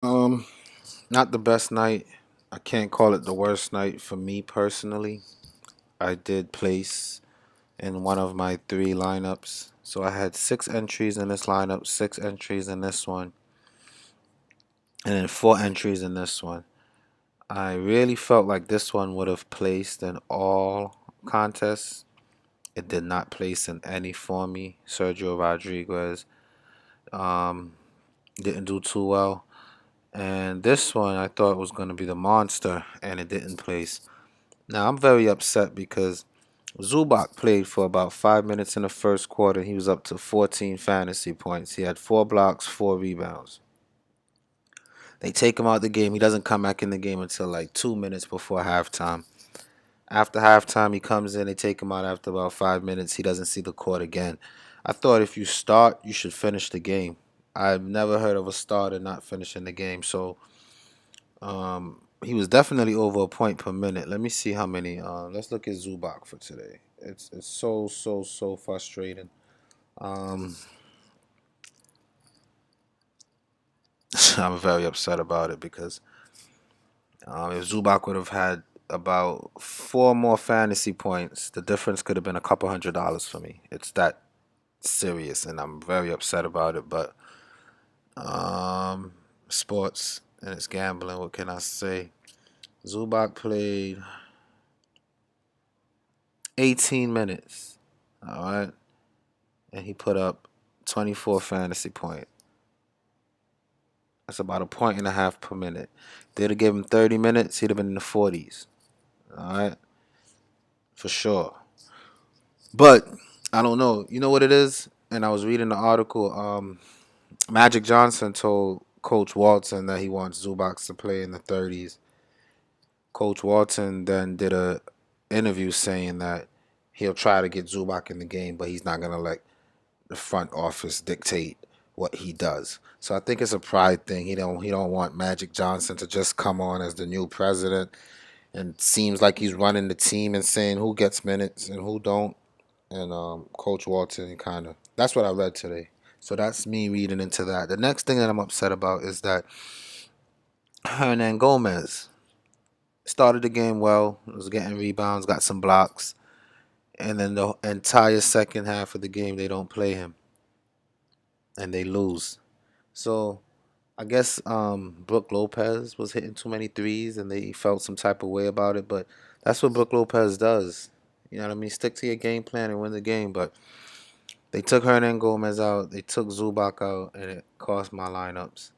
Um, Not the best night. I can't call it the worst night for me personally. I did place in one of my three lineups. So I had six entries in this lineup, six entries in this one, and then four entries in this one. I really felt like this one would have placed in all contests. It did not place in any for me. Sergio Rodriguez um, didn't do too well. And this one I thought was going to be the monster, and it didn't place. Now I'm very upset because Zubac played for about 5 minutes in the first quarter. He was up to 14 fantasy points. He had four blocks, four rebounds. They take him out the game. He doesn't come back in the game until like 2 minutes before halftime. After halftime, he comes in. They take him out after about 5 minutes. He doesn't see the court again. I thought if you start, you should finish the game. I've never heard of a starter not finishing the game. So he was definitely over a point per minute. Let me see how many. Let's look at Zubac for today. It's so frustrating. Um, I'm very upset about it because if Zubac would have had about four more fantasy points, the difference could have been a couple $100 for me. It's that serious, and I'm very upset about it. But um, sports and it's gambling. What can I say? Zubac played 18 minutes. All right, and he put up 24 fantasy points. That's about a point and a half per minute. They'd have given him 30 minutes, he'd have been in the 40s. All right, for sure. But I don't know. You know what it is? And I was reading the article. Magic Johnson told Coach Walton that he wants Zubac to play in the 30s. Coach Walton then did a interview saying that he'll try to get Zubac in the game, but he's not gonna let the front office dictate what he does. So I think it's a pride thing. He don't want Magic Johnson to just come on as the new president and seems like he's running the team and saying who gets minutes and who don't. And Coach Walton kind of that's what I read today. So that's me reading into that. The next thing that I'm upset about is that Hernan Gomez started the game well, was getting rebounds, got some blocks, and then the entire second half of the game they don't play him and they lose. So I guess Brook Lopez was hitting too many threes and they felt some type of way about it, but that's what Brook Lopez does. You know what I mean? Stick to your game plan and win the game. But they took Hernan Gomez out, they took Zubac out, and it cost my lineups.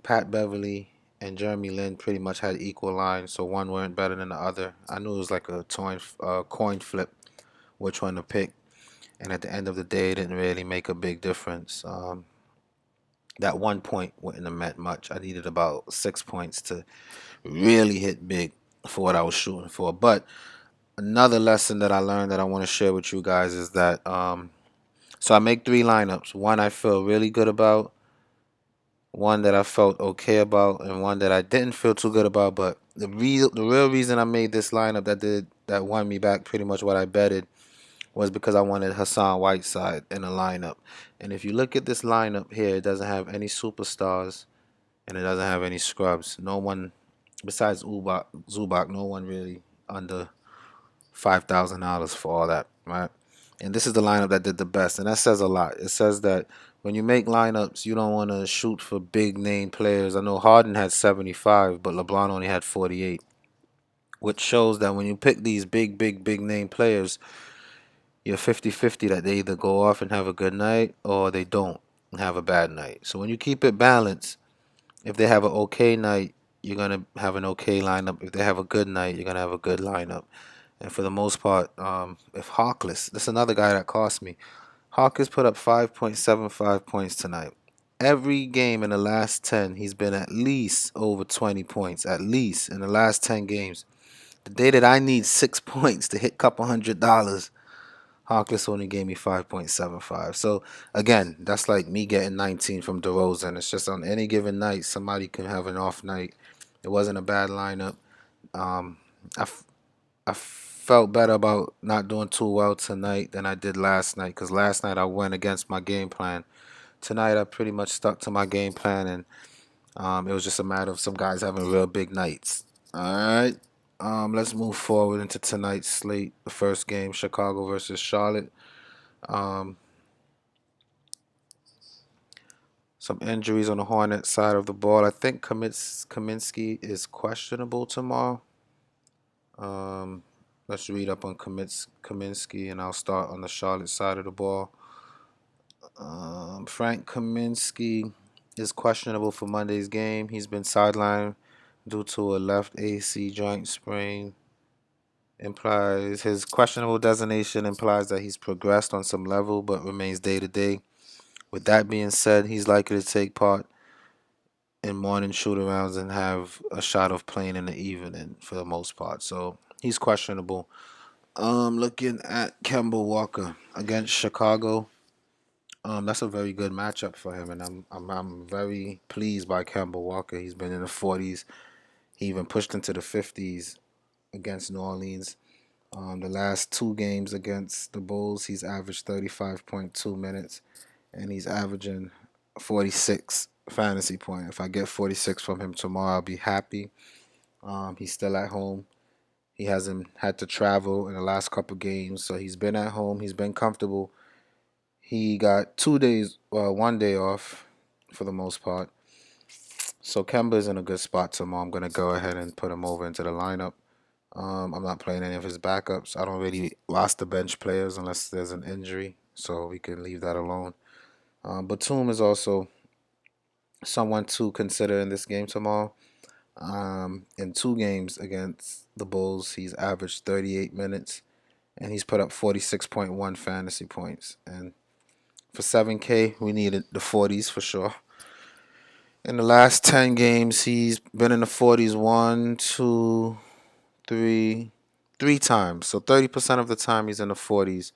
Pat Beverly and Jeremy Lin pretty much had equal lines, so one weren't better than the other. I knew it was like a coin flip which one to pick, and at the end of the day, it didn't really make a big difference. That 1 point wouldn't have meant much. I needed about 6 points to really hit big for what I was shooting for. But another lesson that I learned that I want to share with you guys is that so I make three lineups. One I feel really good about, one that I felt okay about, and one that I didn't feel too good about. But the real reason I made this lineup that won me back pretty much what I betted was because I wanted Hassan Whiteside in the lineup. And if you look at this lineup here, it doesn't have any superstars and it doesn't have any scrubs. No one besides Zubac, no one really under $5,000 for all that, right? And this is the lineup that did the best, and that says a lot. It says that when you make lineups, you don't want to shoot for big name players. I know Harden had 75, but LeBron only had 48, which shows that when you pick these big name players, you're 50-50 that they either go off and have a good night or they don't and have a bad night. So when you keep it balanced, if they have an okay night, you're going to have an okay lineup. If they have a good night, you're going to have a good lineup. And for the most part, if Hawkless, this is another guy that cost me. Hawkins put up 5.75 points tonight. Every game in the last 10, he's been at least over 20 points, at least in the last 10 games. The day that I need 6 points to hit a couple $100, Hawkins only gave me 5.75. So again, that's like me getting 19 from DeRozan. It's just on any given night, somebody can have an off night. It wasn't a bad lineup. Um, I, I felt better about not doing too well tonight than I did last night because last night I went against my game plan. Tonight I pretty much stuck to my game plan and It was just a matter of some guys having real big nights. All right. Let's move forward into tonight's slate. The first game, Chicago versus Charlotte. Um, some injuries on the Hornets side of the ball. I think Kaminsky is questionable tomorrow. Um, let's read up on Kaminsky, and I'll start on the Charlotte side of the ball. Frank Kaminsky is questionable for Monday's game. He's been sidelined due to a left AC joint sprain. Implies his questionable designation implies that he's progressed on some level but remains day to day. With that being said, he's likely to take part in morning shoot arounds and have a shot of playing in the evening for the most part. So he's questionable. Looking at Kemba Walker against Chicago. That's a very good matchup for him, and I'm very pleased by Kemba Walker. He's been in the 40s. He even pushed into the 50s against New Orleans. The last two games against the Bulls, he's averaged 35.2 minutes, and he's averaging 46 fantasy point. If I get 46 from him tomorrow, I'll be happy. He's still at home. He hasn't had to travel in the last couple games, so he's been at home. He's been comfortable. He got 2 days, well, 1 day off for the most part. So Kemba's in a good spot tomorrow. I'm gonna go ahead and put him over into the lineup. I'm not playing any of his backups. I don't really roster bench players unless there's an injury, so we can leave that alone. Batum is also someone to consider in this game tomorrow. In two games against the Bulls, he's averaged 38 minutes and he's put up 46.1 fantasy points. And for 7K, we needed the 40s for sure. In the last 10 games, he's been in the 40s one, two, three times. So 30% of the time he's in the 40s.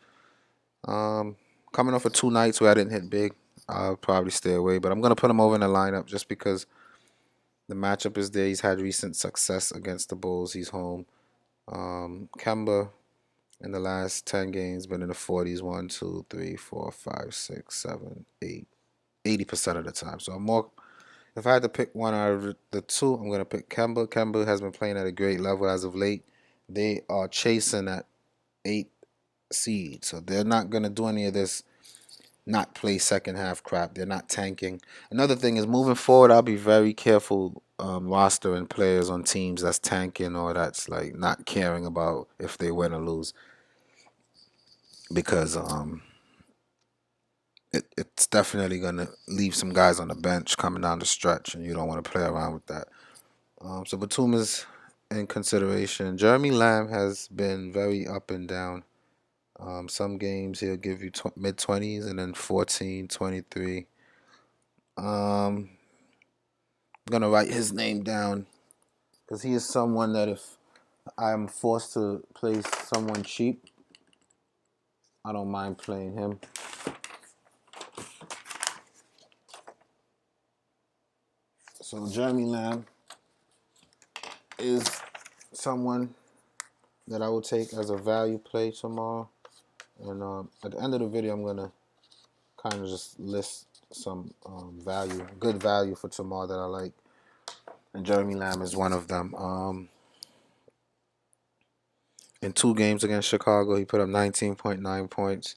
Coming off of 2 nights where I didn't hit big, I'll probably stay away. But I'm going to put him over in the lineup just because the matchup is there. He's had recent success against the Bulls. He's home. Kemba in the last 10 games been in the 40s one, two, three, four, five, six, seven, eight. 80% of the time. So I'm more. If I had to pick one out of the two, I'm going to pick Kemba. Kemba has been playing at a great level as of late. They are chasing that 8 seed, so they're not going to do any of this not play second half crap. They're not tanking. Another thing is moving forward, I'll be very careful rostering players on teams that's tanking or that's like not caring about if they win or lose because it's definitely gonna leave some guys on the bench coming down the stretch, and you don't want to play around with that. So Batum is in consideration. Jeremy Lamb has been very up and down. Some games he'll give you mid 20s and then 14, 23. I'm gonna write his name down because he is someone that if I'm forced to play someone cheap, I don't mind playing him. So Jeremy Lamb is someone that I will take as a value play tomorrow. And at the end of the video, I'm gonna kind of just list some good value for tomorrow that I like. And Jeremy Lamb is one of them. In 2 games against Chicago, he put up 19.9 points.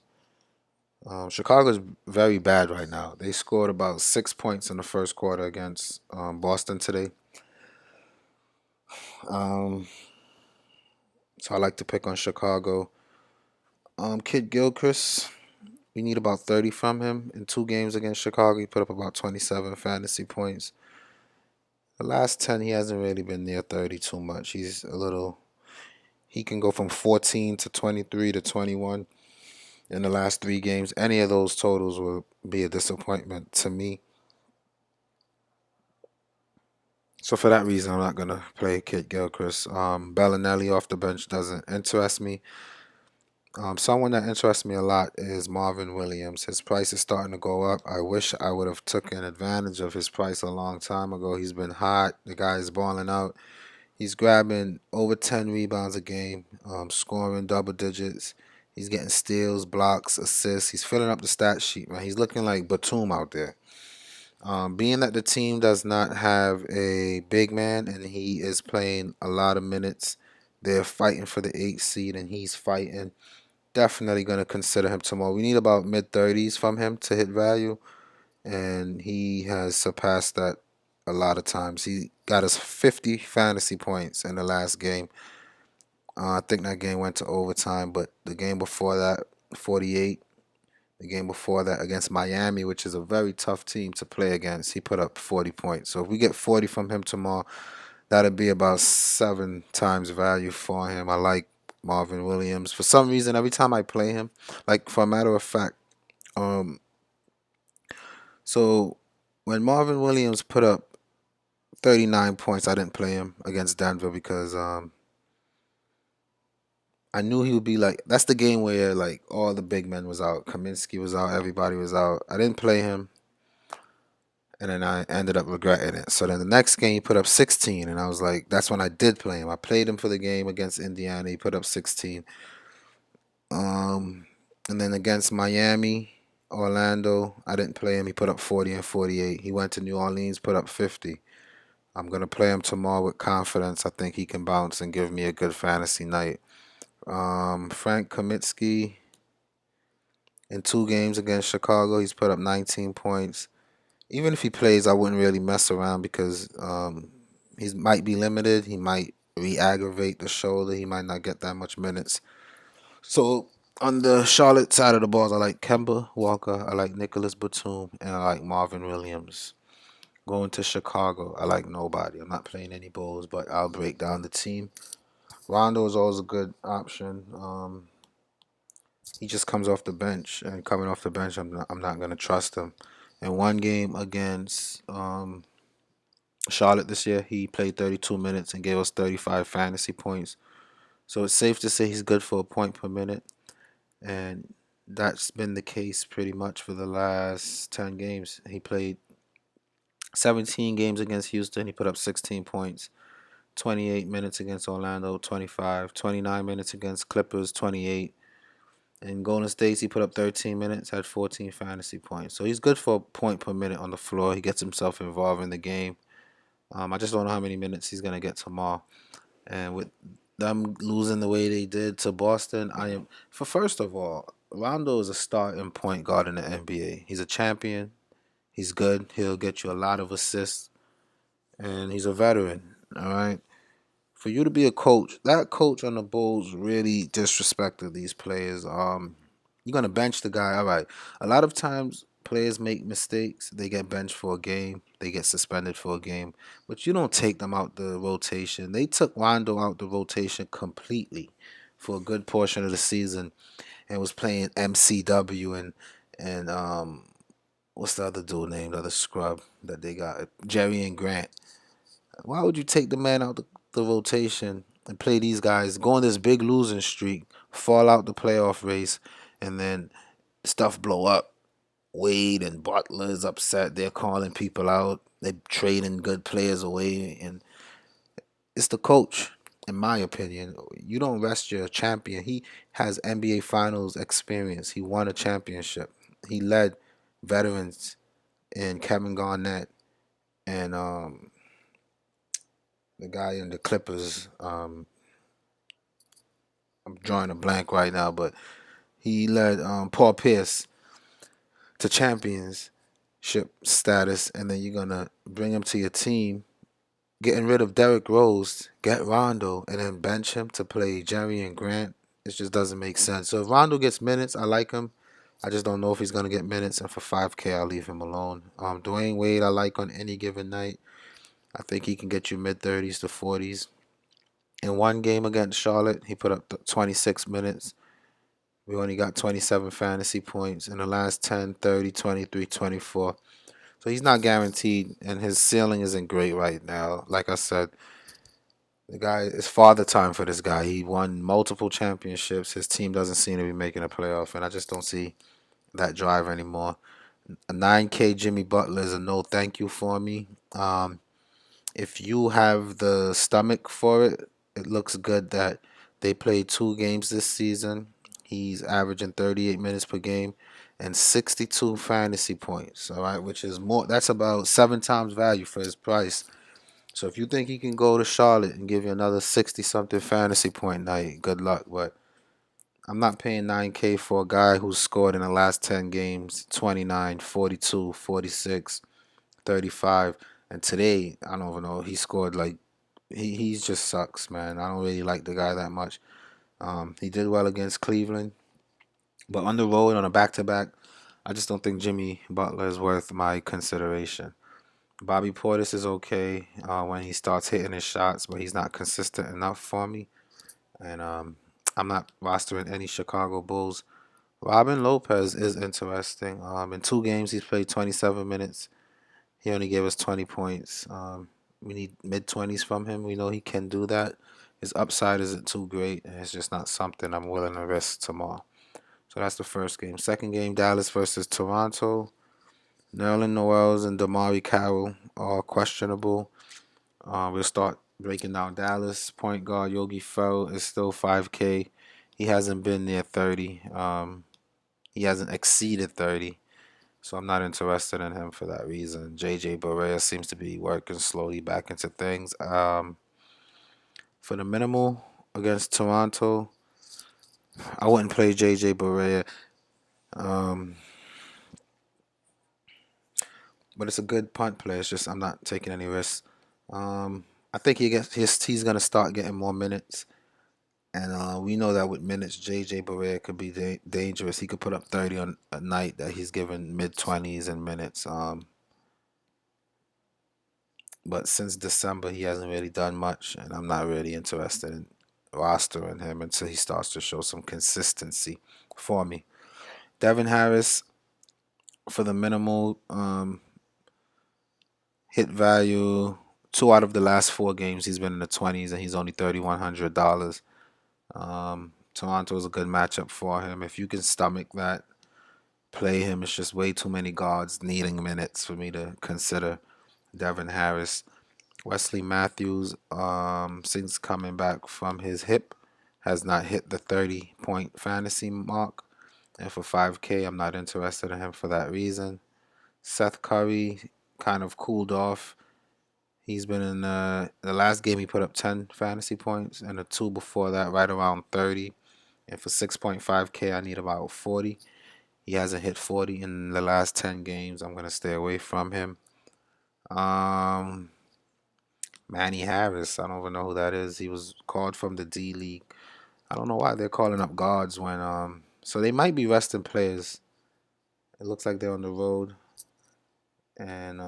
Chicago's very bad right now. They scored about 6 points in the first quarter against Boston today. Um, so I like to pick on Chicago. Kid Gilchrist, we need about 30 from him. In 2 games against Chicago, he put up about 27 fantasy points. The last 10, he hasn't really been near 30 too much. He can go from 14 to 23 to 21 in the last 3 games. Any of those totals will be a disappointment to me. So for that reason, I'm not gonna play Kid Gilchrist. Bellinelli off the bench doesn't interest me. Someone that interests me a lot is Marvin Williams. His price is starting to go up. I wish I would have taken advantage of his price a long time ago. He's been hot. The guy is balling out. He's grabbing over 10 rebounds a game, scoring double digits. He's getting steals, blocks, assists. He's filling up the stat sheet, man. He's looking like Batum out there. Being that the team does not have a big man and he is playing a lot of minutes, they're fighting for the eighth seed and he's fighting. Definitely going to consider him tomorrow. We need about mid 30s from him to hit value, and he has surpassed that a lot of times. He got us 50 fantasy points in the last game. I think that game went to overtime, but the game before that, 48. The game before that against Miami, which is a very tough team to play against, he put up 40 points. So if we get 40 from him tomorrow, that'd be about 7 times value for him. I like Marvin Williams. For some reason, every time I play him, like for a matter of fact, um, so when Marvin Williams put up 39 points, I didn't play him against Denver because I knew he would be like that's the game where like all the big men was out. Kaminsky was out, everybody was out. I didn't play him and then I ended up regretting it. So then the next game he put up 16 and I was like that's when I did play him. I played him for the game against Indiana. He put up 16. Um and then against Miami, Orlando, I didn't play him. He put up 40 and 48. He went to New Orleans, put up 50. I'm gonna play him tomorrow with confidence. I think he can bounce and give me a good fantasy night. Frank Kaminsky in 2 games against Chicago, he's put up 19 points. Even if he plays, I wouldn't really mess around because he might be limited. He might re-aggravate the shoulder. He might not get that much minutes. So on the Charlotte side of the balls, I like Kemba Walker, I like Nicholas Batum, and I like Marvin Williams. Going to Chicago, I like nobody. I'm not playing any Bulls, but I'll break down the team. Rondo is always a good option. He just comes off the bench, and coming off the bench, I'm not gonna trust him. In 1 game against Charlotte this year, he played 32 minutes and gave us 35 fantasy points. So it's safe to say he's good for a point per minute, and that's been the case pretty much for the last 10 games. He played 17 games against Houston. He put up 16 points. 28 minutes against Orlando, 25. 29 minutes against Clippers, 28. In Golden State, he put up 13 minutes, had 14 fantasy points. So he's good for a point per minute on the floor. He gets himself involved in the game. I just don't know how many minutes he's going to get tomorrow. And with them losing the way they did to Boston, I am for first of all, Rondo is a starting point guard in the NBA. He's a champion. He's good. He'll get you a lot of assists, and he's a veteran. All right. For you to be a coach, that coach on the Bulls really disrespected these players. You're gonna bench the guy. All right. A lot of times players make mistakes. They get benched for a game. They get suspended for a game. But you don't take them out the rotation. They took Rondo out the rotation completely for a good portion of the season and was playing MCW and what's the other dude named? The other scrub that they got? Jerry and Grant. Why would you take the man out the rotation and play these guys, go on this big losing streak, fall out the playoff race, and then stuff blow up? Wade and Butler is upset. They're calling people out. They're trading good players away, and it's the coach. In my opinion, you don't rest your champion. He has NBA Finals experience. He won a championship. He led veterans in Kevin Garnett and the guy in the Clippers. I'm drawing a blank right now, but he led Paul Pierce to championship status, and then you're gonna bring him to your team, getting rid of Derrick Rose, get Rondo, and then bench him to play Jerry and Grant. It just doesn't make sense. So if Rondo gets minutes, I like him. I just don't know if he's gonna get minutes, and for 5K, I'll leave him alone. Dwayne Wade, I like on any given night. I think he can get you mid 30s to 40s. In 1 game against Charlotte, he put up 26 minutes. We only got 27 fantasy points. In the last 10, 30, 23, 24. So he's not guaranteed, and his ceiling isn't great right now. Like I said, the guy, it's father time for this guy. He won multiple championships. His team doesn't seem to be making a playoff, and I just don't see that drive anymore. A 9K Jimmy Butler is a no thank you for me. If you have the stomach for it, it looks good that they played 2 games this season. He's averaging 38 minutes per game, and 62 fantasy points. All right, which is more. That's about 7 times value for his price. So if you think he can go to Charlotte and give you another 60 something fantasy point night, good luck. But I'm not paying 9K for a guy who's scored in the last 10 games 29, 42, 46, 35. And today, I don't even know, he scored like, he just sucks, man. I don't really like the guy that much. He did well against Cleveland, but on the road on a back to back, I just don't think Jimmy Butler is worth my consideration. Bobby Portis is okay when he starts hitting his shots, but he's not consistent enough for me. And I'm not rostering any Chicago Bulls. Robin Lopez is interesting. In 2 games, he's played 27 minutes. He only gave us 20 points. We need mid 20s from him. We know he can do that. His upside isn't too great, and it's just not something I'm willing to risk tomorrow. So that's the first game. Second game, Dallas versus Toronto. Nerlens Noel and Damari Carroll are questionable. We'll start breaking down Dallas. Point guard Yogi Ferrell is still 5K. He hasn't been near 30. He hasn't exceeded 30. So I'm not interested in him for that reason. JJ Barea seems to be working slowly back into things. For the minimal against Toronto, I wouldn't play JJ Barea. Um, but it's a good punt play. It's just I'm not taking any risks. I think he's gonna start getting more minutes, and we know that with minutes, JJ Barea could be dangerous. He could put up 30 on a night that he's given mid 20s in minutes. But since December, he hasn't really done much, and I'm not really interested in rostering him until he starts to show some consistency for me. Devin Harris for the minimal hit value. 2 out of the last 4 games, he's been in the 20s, and he's only $3,100. Toronto is a good matchup for him. If you can stomach that, play him. It's just way too many guards needing minutes for me to consider Devin Harris. Wesley Matthews, since coming back from his hip, has not hit the 30-point fantasy mark. And for 5K, I'm not interested in him for that reason. Seth Curry kind of cooled off. He's been in the last game, he put up 10 fantasy points, and the two before that, right around 30. And for 6.5K, I need about 40. He hasn't hit 40 in the last 10 games. I'm going to stay away from him. Manny Harris, I don't even know who that is. He was called from the D League. I don't know why they're calling up guards when so they might be resting players. It looks like they're on the road, and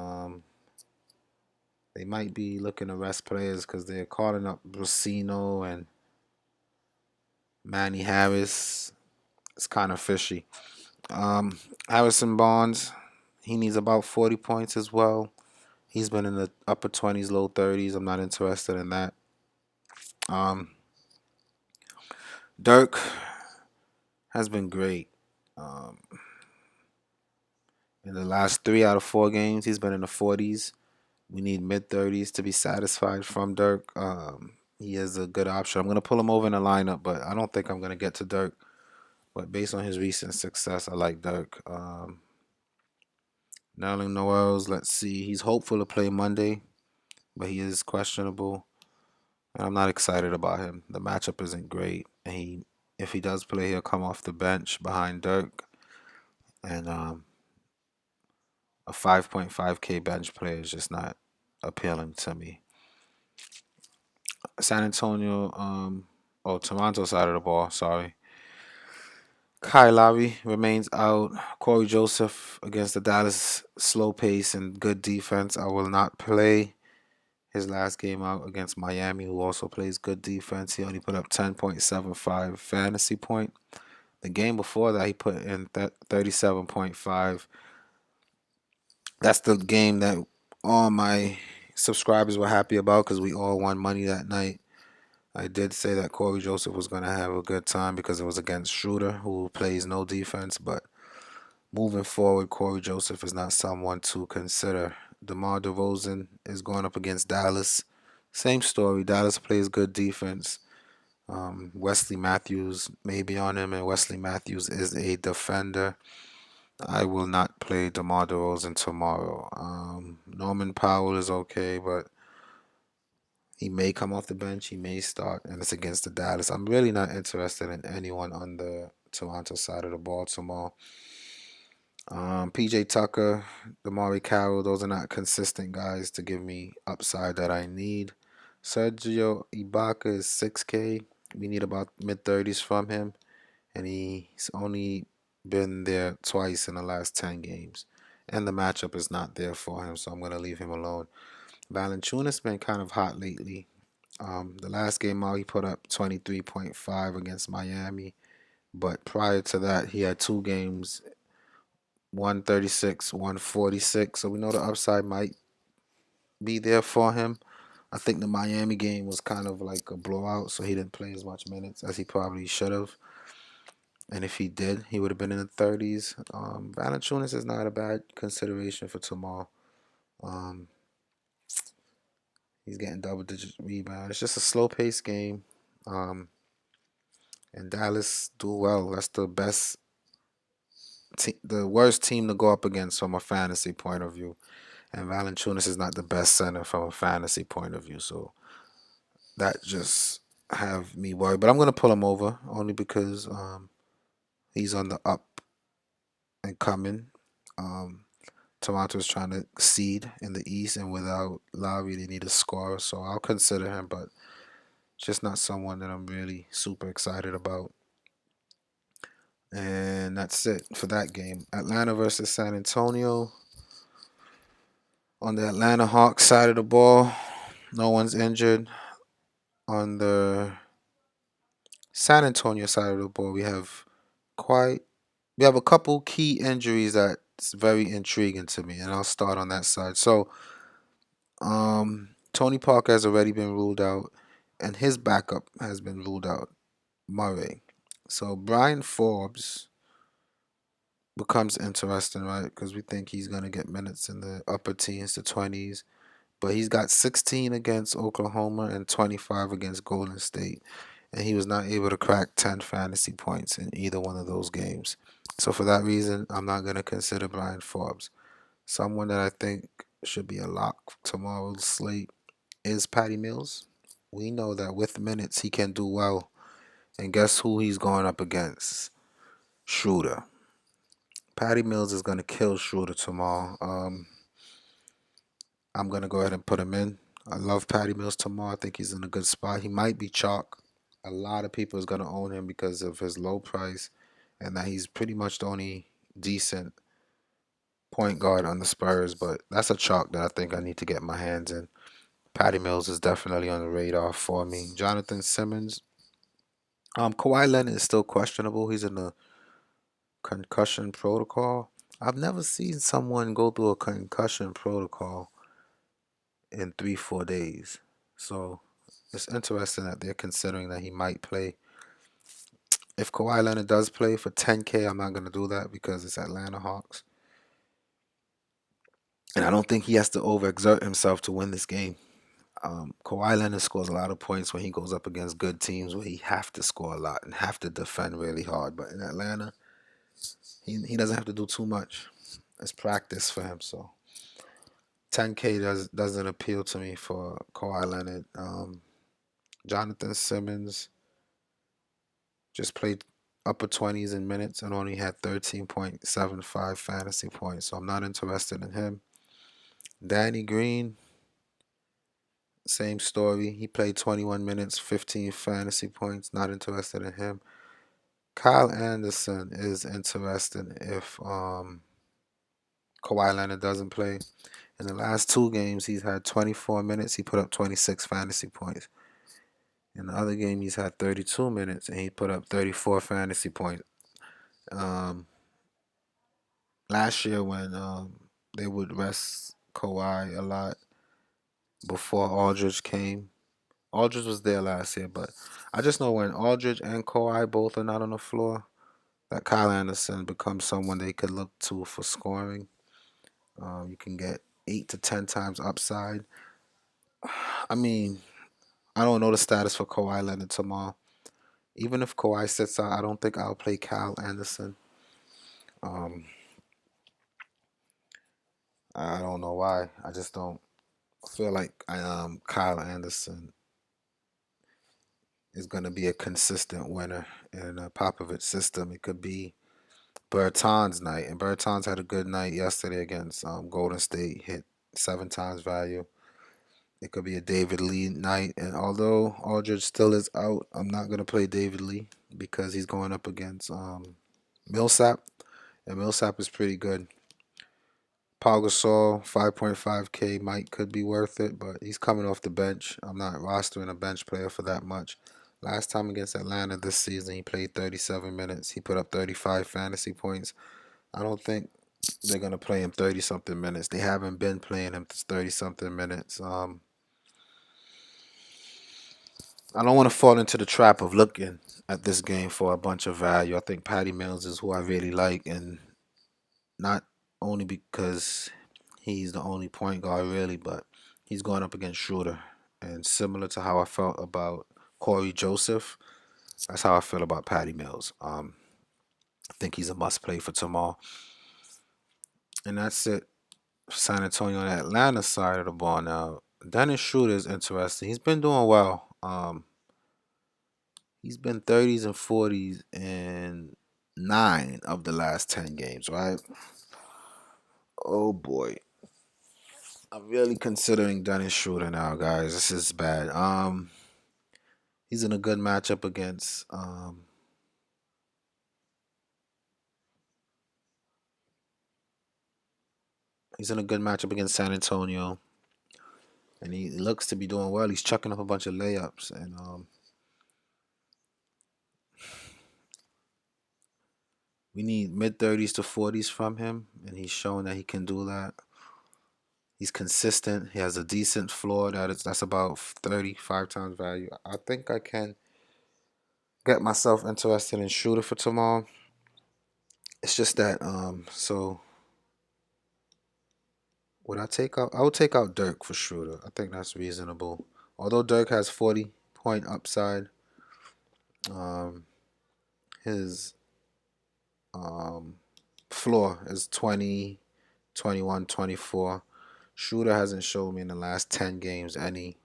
they might be looking to rest players because they're calling up Brusino and Manny Harris. It's kind of fishy. Harrison Barnes, he needs about 40 points as well. He's been in the upper 20s, low 30s. I'm not interested in that. Um, Dirk has been great. Um, in the last 3 out of 4 games, he's been in the 40s. We need mid 30s to be satisfied from Dirk. He is a good option. I'm going to pull him over in the lineup, but I don't think I'm going to get to Dirk. But based on his recent success, I like Dirk. Nerlens Noel's, let's see. He's hopeful to play Monday, but he is questionable. And I'm not excited about him. The matchup isn't great. And if he does play, he'll come off the bench behind Dirk. And a 5.5K bench player is just not appealing to me. San Antonio, Toronto side of the ball, sorry. Kyle Lowry remains out. Corey Joseph against the Dallas slow pace and good defense. I will not play his last game out against Miami, who also plays good defense. He only put up 10.75 fantasy point. The game before that, he put in 37.5. That's the game that all my subscribers were happy about because we all won money that night. I did say that Corey Joseph was going to have a good time because it was against Schroeder, who plays no defense. But moving forward, Corey Joseph is not someone to consider. DeMar DeRozan is going up against Dallas. Same story. Dallas plays good defense. Wesley Matthews may be on him, and Wesley Matthews is a defender. I will not play DeMar DeRozan tomorrow. Norman Powell is okay, but he may come off the bench. He may start, and it's against the Dallas. I'm really not interested in anyone on the Toronto side of the ball tomorrow. PJ Tucker, Damari Carroll, those are not consistent guys to give me upside that I need. Sergio Ibaka is 6K. We need about mid 30s from him, and he's only been there twice in the last 10 games. And the matchup is not there for him, so I'm going to leave him alone. Valanciunas been kind of hot lately. The last game out, he put up 23.5 against Miami, but prior to that, he had two games, 136, 146. So we know the upside might be there for him. I think the Miami game was kind of like a blowout, so he didn't play as much minutes as he probably should have. And if he did, he would have been in the 30s. Valanciunas is not a bad consideration for tomorrow. Um, he's getting double digit rebound. It's just a slow paced game. Um, and Dallas do well. That's the the worst team to go up against from a fantasy point of view. And Valanciunas is not the best center from a fantasy point of view. So that just have me worried. But I'm gonna pull him over only because he's on the up and coming. Um, Toronto's trying to seed in the East, and without Lowry, they need a scorer. So I'll consider him, but just not someone that I'm really super excited about. And that's it for that game. Atlanta versus San Antonio. On the Atlanta Hawks side of the ball, no one's injured. On the San Antonio side of the ball, quite we have a couple key injuries that's very intriguing to me, and I'll start on that side. So, Tony Parker has already been ruled out, and his backup has been ruled out, Murray. So Brian Forbes becomes interesting, right? Because we think he's gonna get minutes in the upper teens to 20s, but he's got 16 against Oklahoma and 25 against Golden State, and he was not able to crack 10 fantasy points in either one of those games. So for that reason, I'm not going to consider Brian Forbes. Someone that I think should be a lock tomorrow's slate is Patty Mills. We know that with minutes he can do well. And guess who he's going up against? Schroeder. Patty Mills is going to kill Schroeder tomorrow. I'm going to go ahead and put him in. I love Patty Mills tomorrow. I think he's in a good spot. He might be chalk. A lot of people is going to own him because of his low price and that he's pretty much the only decent point guard on the Spurs. But that's a chalk that I think I need to get my hands in. Patty Mills is definitely on the radar for me. Jonathan Simmons. Kawhi Leonard is still questionable. He's in the concussion protocol. I've never seen someone go through a concussion protocol in 3, 4 days. So it's interesting that they're considering that he might play. If Kawhi Leonard does play for 10K, I'm not going to do that because it's Atlanta Hawks. And I don't think he has to overexert himself to win this game. Kawhi Leonard scores a lot of points when he goes up against good teams where he have to score a lot and have to defend really hard. But in Atlanta, he doesn't have to do too much. It's practice for him. So 10K doesn't appeal to me for Kawhi Leonard. Jonathan Simmons just played upper 20s in minutes and only had 13.75 fantasy points. So I'm not interested in him. Danny Green, same story. He played 21 minutes, 15 fantasy points. Not interested in him. Kyle Anderson is interesting if Kawhi Leonard doesn't play. In the last two games, he's had 24 minutes. He put up 26 fantasy points. In the other game, he's had 32 minutes and he put up 34 fantasy points. Um, Last year, when they would rest Kawhi a lot before Aldridge came, Aldridge was there last year, but I just know when Aldridge and Kawhi both are not on the floor, that Kyle Anderson becomes someone they could look to for scoring. You can get 8 to 10 times upside. I mean, I don't know the status for Kawhi Leonard tomorrow. Even if Kawhi sits out, I don't think I'll play Kyle Anderson. Um, I don't know why. I just don't feel like Kyle Anderson is going to be a consistent winner in a Popovich system. It could be Bertans night, and Bertans had a good night yesterday against Golden State. Hit 7 times value. It could be a David Lee night, and although Aldridge still is out, I'm not gonna play David Lee because he's going up against Millsap, and Millsap is pretty good. Paul Gasol, 5.5K might could be worth it, but he's coming off the bench. I'm not rostering a bench player for that much. Last time against Atlanta this season, he played 37 minutes. He put up 35 fantasy points. I don't think they're gonna play him 30 something minutes. They haven't been playing him 30 something minutes. I don't want to fall into the trap of looking at this game for a bunch of value. I think Patty Mills is who I really like, and not only because he's the only point guard really, but he's going up against Schroeder. And similar to how I felt about Corey Joseph, that's how I feel about Patty Mills. I think he's a must play for tomorrow. And that's it. San Antonio on the Atlanta side of the ball now. Dennis Schroeder is interesting. He's been doing well. He's been 30s and 40s in 9 of the last 10 games, right? Oh boy. I'm really considering Dennis Schroeder now, guys. This is bad. He's in a good matchup against he's in a good matchup against San Antonio, and he looks to be doing well. He's chucking up a bunch of layups, and we need mid 30s to 40s from him, and he's showing that he can do that. He's consistent. He has a decent floor that's about 35 times value. I think I can get myself interested in Shooter for tomorrow. It's just that so would I take out I would take out Dirk for Schroeder. I think that's reasonable. Although Dirk has 40-point upside, um his um floor is 20, 21, 24. Schroeder hasn't shown me in the last 10 games any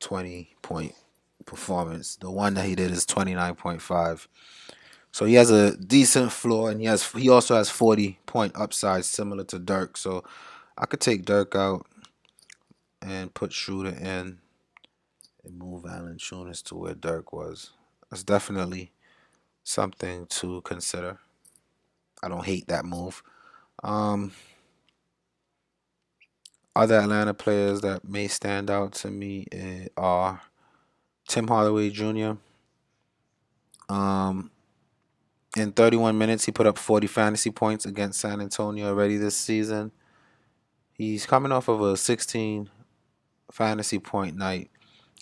20-point performance. The one that he did is 29.5. So he has a decent floor, and he also has 40-point upside similar to Dirk. So I could take Dirk out and put Schroeder in and move Valanciunas to where Dirk was. That's definitely something to consider. I don't hate that move. Um, Other Atlanta players that may stand out to me are Tim Hardaway Jr. Um, in 31 minutes, he put up 40 fantasy points against San Antonio already this season. He's coming off of a 16 fantasy point night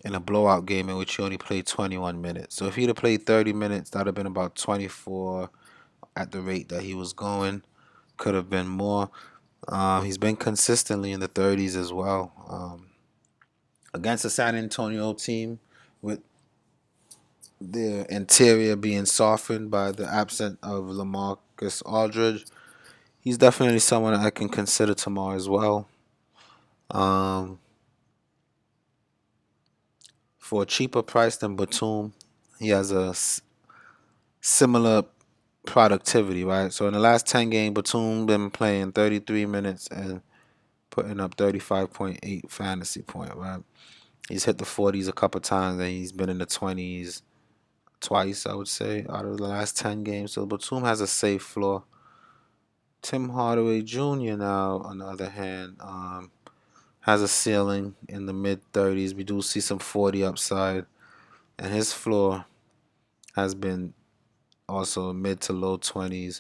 in a blowout game in which he only played 21 minutes. So if he'd have played 30 minutes, that would have been about 24 at the rate that he was going. Could have been more. He's been consistently in the 30s as well. Against the San Antonio team with their interior being softened by the absence of LaMarcus Aldridge, he's definitely someone I can consider tomorrow as well. Um, for a cheaper price than Batum, he has a similar productivity, right? So in the last 10 games, Batum been playing 33 minutes and putting up 35.8 fantasy point, right? He's hit the 40s a couple times and he's been in the 20s twice, I would say, out of the last 10 games. So Batum has a safe floor. Tim Hardaway Jr. now, on the other hand, has a ceiling in the mid 30s. We do see some 40 upside, and his floor has been also mid to low 20s.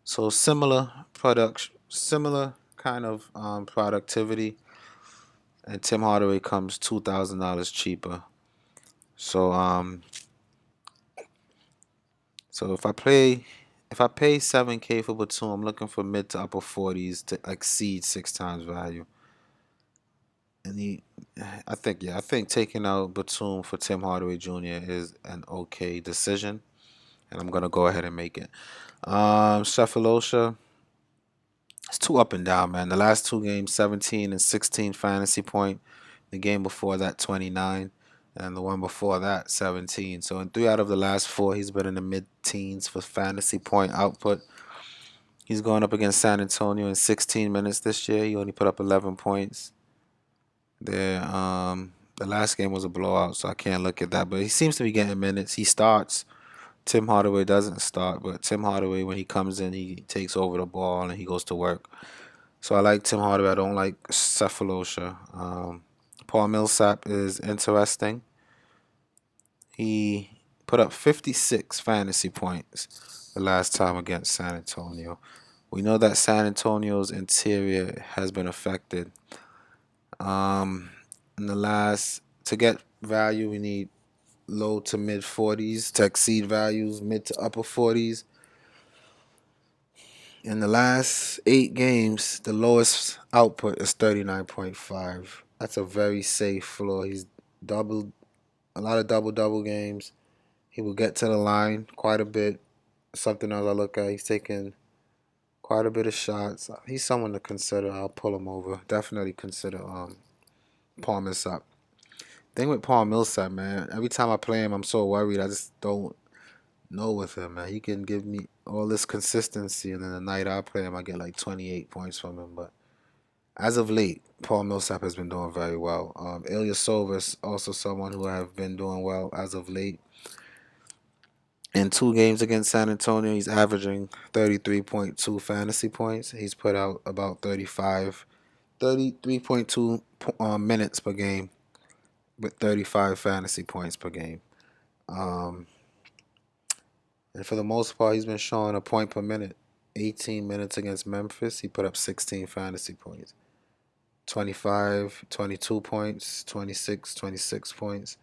So similar kind of productivity, and Tim Hardaway comes $2,000 cheaper. So so if I pay 7K for Batum, I'm looking for mid to upper 40s to exceed 6 times value. And I think taking out Batum for Tim Hardaway Jr. is an okay decision, and I'm gonna go ahead and make it. Cephalosha, It's too up and down, man. The last two games, 17 and 16 fantasy point. The game before that, 29. And the one before that, 17. So in three out of the last four, he's been in the mid-teens for fantasy point output. He's going up against San Antonio in 16 minutes this year. He only put up 11 points. There, the last game was a blowout, so I can't look at that. But he seems to be getting minutes. He starts. Tim Hardaway doesn't start, but Tim Hardaway, when he comes in, he takes over the ball and he goes to work. So I like Tim Hardaway. I don't like Cephalosha. Paul Millsap is interesting. He put up 56 fantasy points the last time against San Antonio. We know that San Antonio's interior has been affected. Um, in the last, to get value, we need low to mid 40s. To exceed values, mid to upper 40s. In the last 8 games, the lowest output is 39.5. That's a very safe floor. He's doubled a lot of double games. He will get to the line quite a bit. Something else I look at, he's taking quite a bit of shots. He's someone to consider. I'll pull him over. Definitely consider Paul Millsap. Thing with Paul Millsap, man, every time I play him, I'm so worried. I just don't know with him, man. He can give me all this consistency, and then the night I play him, I get like 28 points from him. But as of late, Paul Millsap has been doing very well. Ilyasova is also someone who have been doing well as of late. In 2 games against San Antonio, he's averaging 33.2 fantasy points. He's put out about 33.2 minutes per game with 35 fantasy points per game. Um, and for the most part, he's been showing a point per minute. 18 minutes against Memphis, he put up 16 fantasy points. 25, 22 points, 26, 26 points.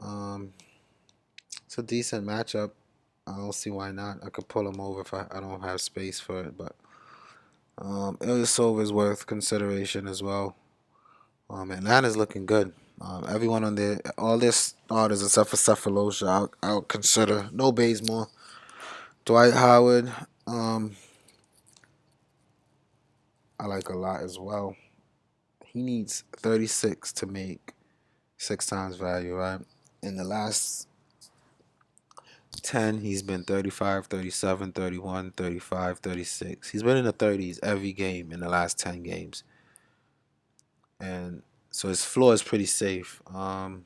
Um, it's a decent matchup. I don't see why not. I could pull him over if I don't have space for it, but Ilyasova is worth consideration as well. Atlanta's looking good. Everyone on their all their starters except for Cephalosha, I'll consider. No Bazemore, Dwight Howard. I like a lot as well. He needs 36 to make 6 times value, right? In the last 10, he's been 35, 37, 31, 35, 36. He's been in the 30s every game in the last 10 games. And so his floor is pretty safe. I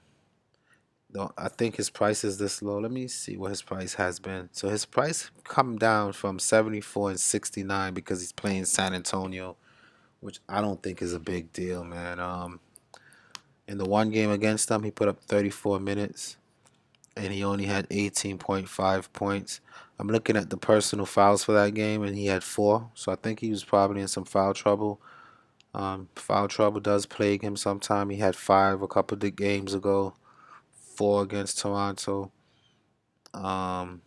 think his price is this low. Let me see what his price has been. So his price come down from 74 and 69 because he's playing San Antonio, which I don't think is a big deal, man. In the one game against them, he put up 34 minutes and he only had 18.5 points. I'm looking at the personal fouls for that game, and he had 4. So I think he was probably in some foul trouble. Foul trouble does plague him sometime. He had 5 a couple of games ago, 4 against Toronto. Um,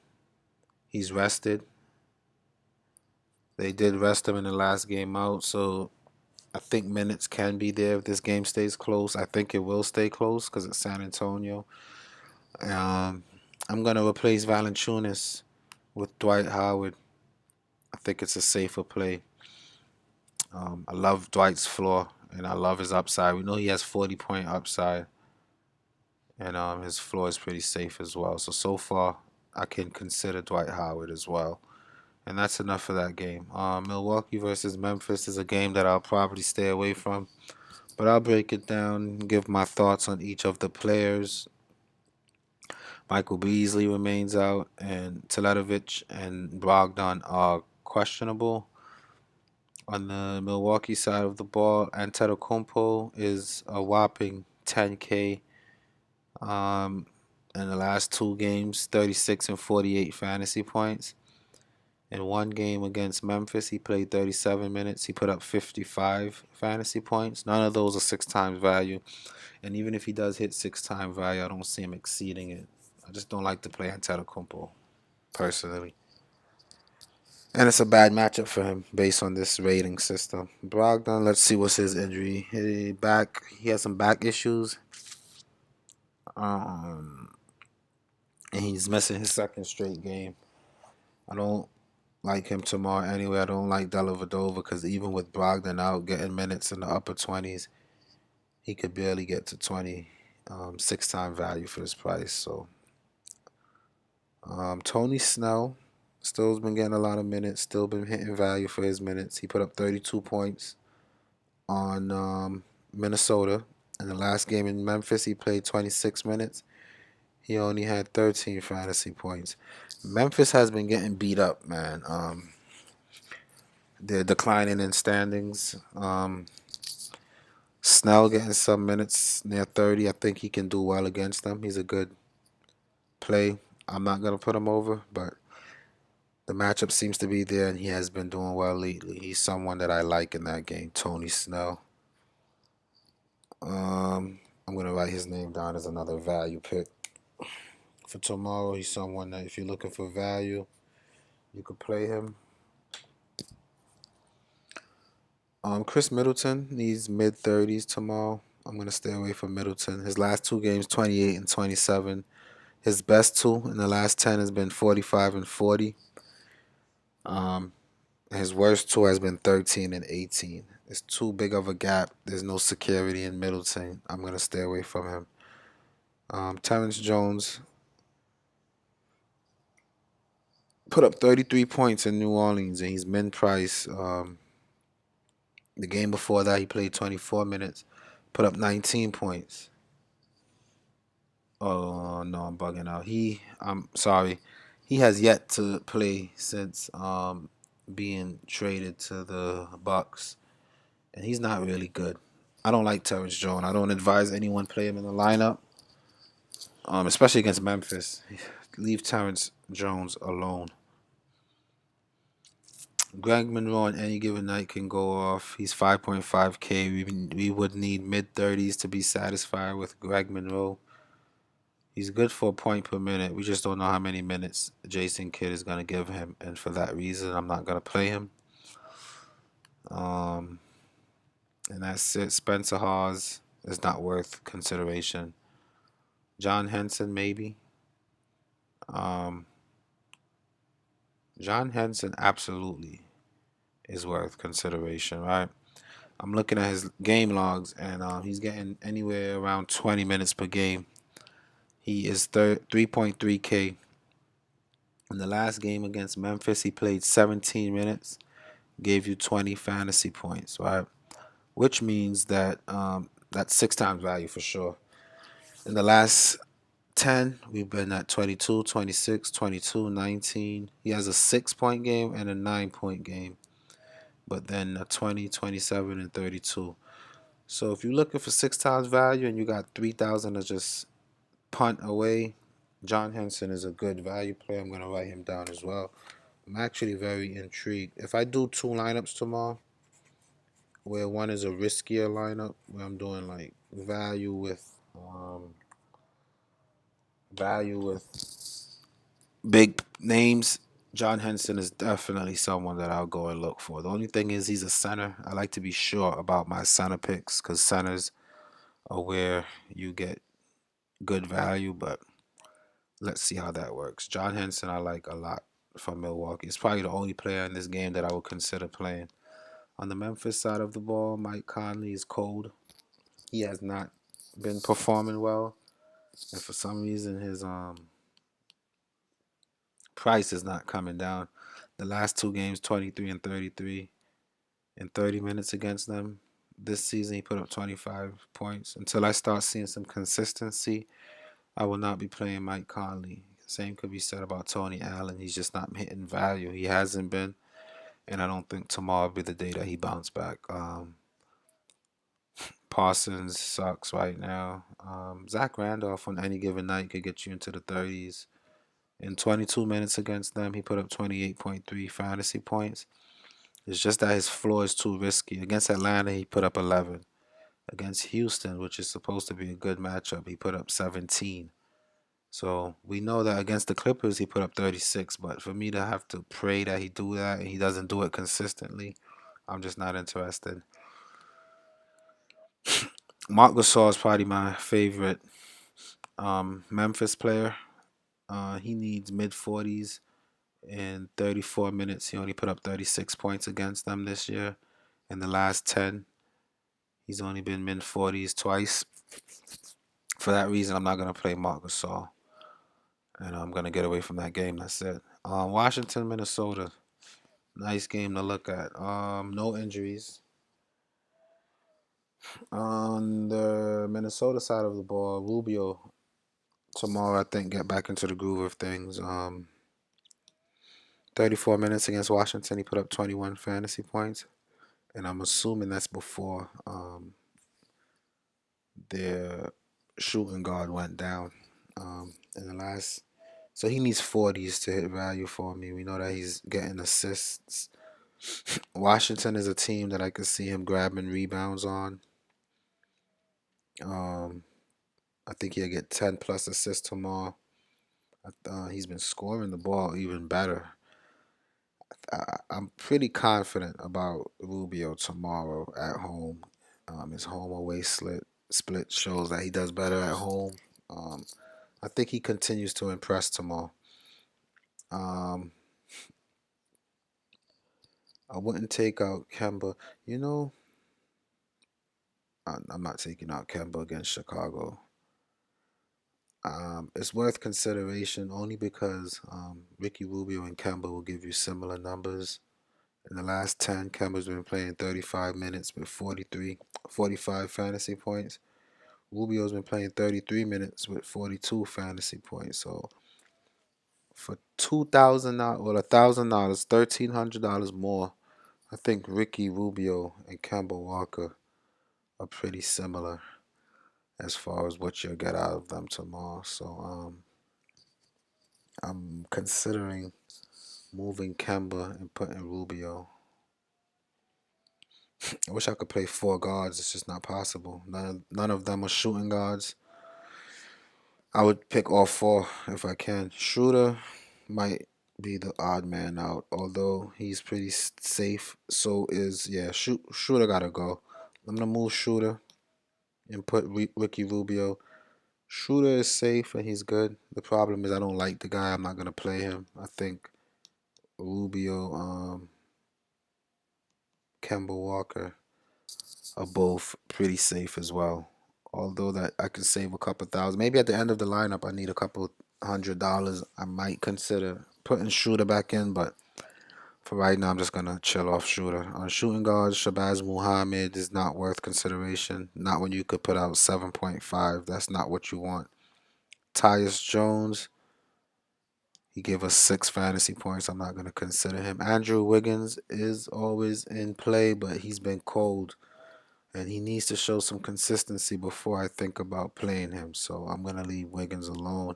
he's rested. They did rest him in the last game out, so I think minutes can be there if this game stays close. I think it will stay close because it's San Antonio. Um, I'm gonna replace Valanciunas with Dwight Howard. I think it's a safer play. I love Dwight's floor and I love his upside. We know he has 40-point upside, and his floor is pretty safe as well. So far, I can consider Dwight Howard as well. And that's enough for that game. Milwaukee versus Memphis is a game that I'll probably stay away from, but I'll break it down and give my thoughts on each of the players. Michael Beasley remains out, and Teletovic and Brogdon are questionable. On the Milwaukee side of the ball, Antetokounmpo is a whopping 10K. Um, in the last 2 games, 36 and 48 fantasy points. In one game against Memphis, he played 37 minutes. He put up 55 fantasy points. None of those are 6 times value. And even if he does hit 6 times value, I don't see him exceeding it. I just don't like to play Antetokounmpo, personally. And it's a bad matchup for him based on this rating system. Brogdon, let's see what's his injury. He has some back issues. And he's missing his second straight game. I don't like him tomorrow anyway. I don't like Dellavedova because even with Brogdon out getting minutes in the upper 20s, he could barely get to 20. Six-time value for this price. So Tony Snell still's been getting a lot of minutes, still been hitting value for his minutes. He put up 32 points on Minnesota. In the last game in Memphis, he played 26 minutes. He only had 13 fantasy points. Memphis has been getting beat up, man. They're declining in standings. Snell getting some minutes near 30. I think he can do well against them. He's a good play. I'm not going to put him over, but the matchup seems to be there, and he has been doing well lately. He's someone that I like in that game, Tony Snell. I'm going to write his name down as another value pick. For tomorrow, he's someone that if you're looking for value, you could play him. Chris Middleton needs mid 30s tomorrow. I'm gonna stay away from Middleton. His last two games, 28 and 27. His best two in the last 10 has been 45 and 40. Um, his worst two has been 13 and 18. It's too big of a gap. There's no security in Middleton. I'm gonna stay away from him. Terrence Jones put up 33 points in New Orleans, and he's min price. The game before that, he played 24 minutes, put up 19 points. Oh no, I'm bugging out. I'm sorry, he has yet to play since being traded to the Bucks, and he's not really good. I don't like Terrence Jones. I don't advise anyone play him in the lineup, especially against Memphis. Leave Terrence Jones alone. Greg Monroe on any given night can go off. He's 5.5K. We would need mid 30s to be satisfied with Greg Monroe. He's good for a point per minute. We just don't know how many minutes Jason Kidd is going to give him. And for that reason, I'm not going to play him. Um, and that's it. Spencer Hawes is not worth consideration. John Henson, maybe. Um, John Henson absolutely is worth consideration, right? I'm looking at his game logs, and he's getting anywhere around 20 minutes per game. He is 3.3K. In the last game against Memphis, he played 17 minutes, gave you 20 fantasy points, right? Which means that that's six times value for sure. In the last 10, we've been at 22, 26, 22, 19. He has a 6 point game and a 9 point game, but then a 20, 27, and 32. So if you're looking for six times value and you got 3,000 to just punt away, John Henson is a good value play. I'm going to write him down as well. I'm actually very intrigued. If I do two lineups tomorrow, where one is a riskier lineup, where I'm doing like value with big names, John Henson is definitely someone that I'll go and look for. The only thing is he's a center. I like to be sure about my center picks because centers are where you get good value, but let's see how that works. John Henson I like a lot from Milwaukee. It's probably the only player in this game that I would consider playing. On the Memphis side of the ball, Mike Conley is cold. He has not been performing well, and for some reason his price is not coming down. The last two games, 23 and 33, in 30 minutes against them. This season, he put up 25 points. Until I start seeing some consistency, I will not be playing Mike Conley. Same could be said about Tony Allen. He's just not hitting value. He hasn't been, and I don't think tomorrow will be the day that he bounced back. Parsons sucks right now. Zach Randolph on any given night could get you into the 30s. In 22 minutes against them, he put up 28.3 fantasy points. It's just that his floor is too risky. Against Atlanta, he put up 11. Against Houston, which is supposed to be a good matchup, he put up 17. So we know that against the Clippers, he put up 36. But for me to have to pray that he do that and he doesn't do it consistently, I'm just not interested. Marc Gasol is probably my favorite Memphis player. He needs mid 40s In 34 minutes, he only put up 36 points against them this year. In the last 10, he's only been mid 40s twice. For that reason, I'm not going to play Marc Gasol. And I'm going to get away from that game. That's it. Washington, Minnesota. Nice game to look at. No injuries. On the Minnesota side of the ball, Rubio tomorrow, I think, get back into the groove of things. 34 minutes against Washington, he put up 21 fantasy points. And I'm assuming that's before their shooting guard went down in the last. So he needs 40s to hit value for me. We know that he's getting assists. Washington is a team that I could see him grabbing rebounds on. Um, I think he'll get 10 plus assists tomorrow. He's been scoring the ball even better. I'm pretty confident about Rubio tomorrow at home. His home away split shows that he does better at home. Um, I think he continues to impress tomorrow. Um, I wouldn't take out Kemba. You know, I'm not taking out Kemba against Chicago. It's worth consideration only because Ricky Rubio and Kemba will give you similar numbers. In the last 10, Kemba's been playing 35 minutes with 45 fantasy points. Rubio's been playing 33 minutes with 42 fantasy points. So for $2,000 or $1,000, $1,300 more, I think Ricky Rubio and Kemba Walker are pretty similar as far as what you'll get out of them tomorrow. So I'm considering moving Kemba and putting Rubio. I wish I could play four guards. It's just not possible. None of them are shooting guards. I would pick all four if I can. Schroeder might be the odd man out, although he's pretty safe. So is Schroeder gotta go. I'm gonna move Schroeder and put Ricky Rubio. Schroeder is safe and he's good. The problem is I don't like the guy. I'm not gonna play him. I think Rubio, Kemba Walker are both pretty safe as well. Although that I could save a couple thousand. Maybe at the end of the lineup I need a couple $100. I might consider putting Shooter back in, but for right now I'm just gonna chill off Shooter. On shooting guards, Shabazz Muhammad is not worth consideration. Not when you could put out 7.5. That's not what you want. Tyus Jones, he gave us 6 fantasy points. I'm not gonna consider him. Andrew Wiggins is always in play, but he's been cold. And he needs to show some consistency before I think about playing him. So I'm going to leave Wiggins alone.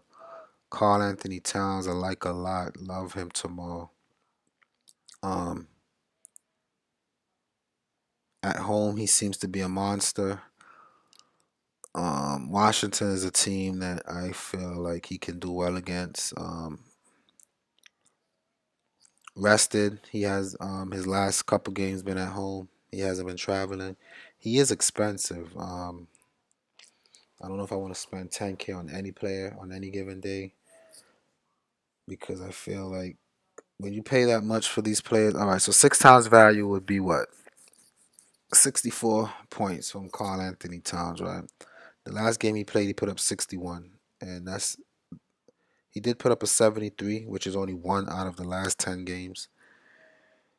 Carl Anthony Towns, I like a lot. Love him tomorrow. Um, at home, he seems to be a monster. Washington is a team that I feel like he can do well against. Rested, he has his last couple games been at home. He hasn't been traveling. He is expensive. I don't know if I want to spend 10K on any player on any given day because I feel like when you pay that much for these players, all right, so 6 times value would be what? 64 points from Carl Anthony Towns, right? The last game he played, he put up 61. And he did put up a 73, which is only one out of the last 10 games.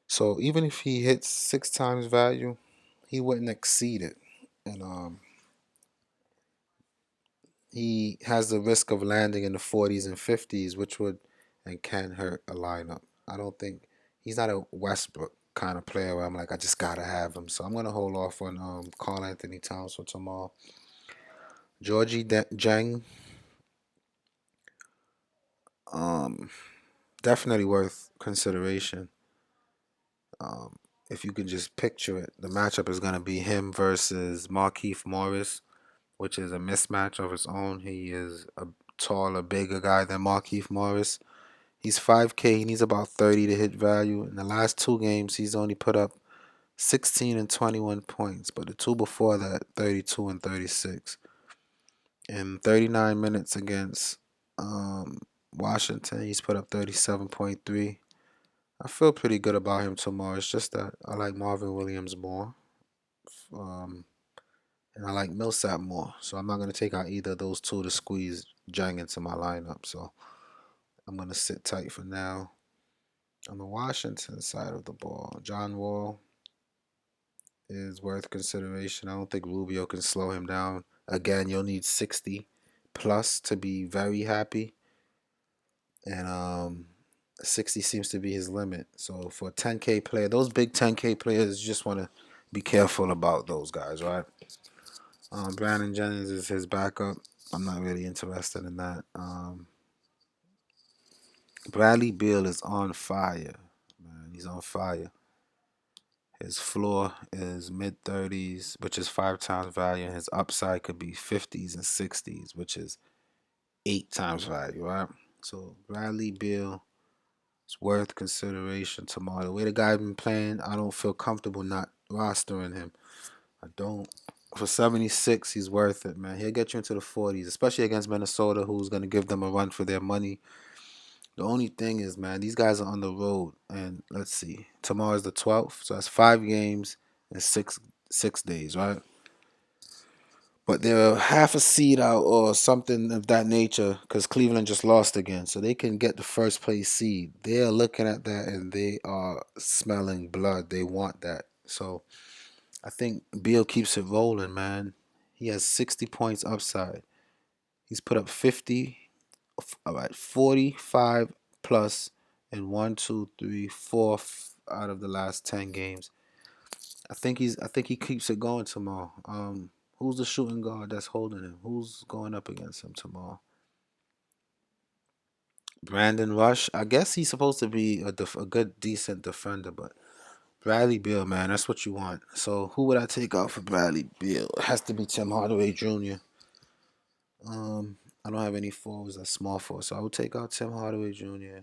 So even if he hits 6 times value, he wouldn't exceed it. And he has the risk of landing in the 40s and 50s, which would and can hurt a lineup. I don't think he's not a Westbrook kind of player where I'm like, I just gotta have him. So I'm gonna hold off on Carl Anthony Towns for tomorrow. Georgie Jang, um, definitely worth consideration. Um, if you can just picture it, the matchup is gonna be him versus Markieff Morris, which is a mismatch of its own. He is a taller, bigger guy than Markieff Morris. He's 5K. He needs about 30 to hit value. In the last 2 games, he's only put up 16 and 21 points, but the two before that, 32 and 36. In 39 minutes against Washington, he's put up 37.3. I feel pretty good about him tomorrow. It's just that I like Marvin Williams more. Um, and I like Millsap more. So I'm not going to take out either of those two to squeeze Jang into my lineup. So I'm going to sit tight for now. On the Washington side of the ball, John Wall is worth consideration. I don't think Rubio can slow him down. Again, you'll need 60 plus to be very happy. And 60 seems to be his limit. So for a 10K player, those big 10K players, you just want to be careful about those guys, right? Brandon Jennings is his backup. I'm not really interested in that. Bradley Beal is on fire, man. He's on fire. His floor is mid 30s, which is 5 times value, and his upside could be 50s and 60s, which is 8 times value, right? So Bradley Beal is worth consideration tomorrow. The way the guy been playing, I don't feel comfortable not rostering him. I don't. For 76, he's worth it, man. He'll get you into the 40s, especially against Minnesota, who's going to give them a run for their money. The only thing is, man, these guys are on the road, and let's see, tomorrow's the 12th, so that's 5 games in six days, right? But they're half a seed out or something of that nature because Cleveland just lost again, so they can get the first place seed. They are looking at that and they are smelling blood. They want that, so I think Beal keeps it rolling, man. He has 60 points upside. He's put up 50, all right, 45 plus in one, two, three, four out of the last 10 games. I think he keeps it going tomorrow. Who's the shooting guard that's holding him? Who's going up against him tomorrow? Brandon Rush. I guess he's supposed to be a good, decent defender, but Bradley Beal, man, that's what you want. So who would I take out for Bradley Beal? It has to be Tim Hardaway Jr. I don't have any forwards that's small forwards, so I would take out Tim Hardaway Jr.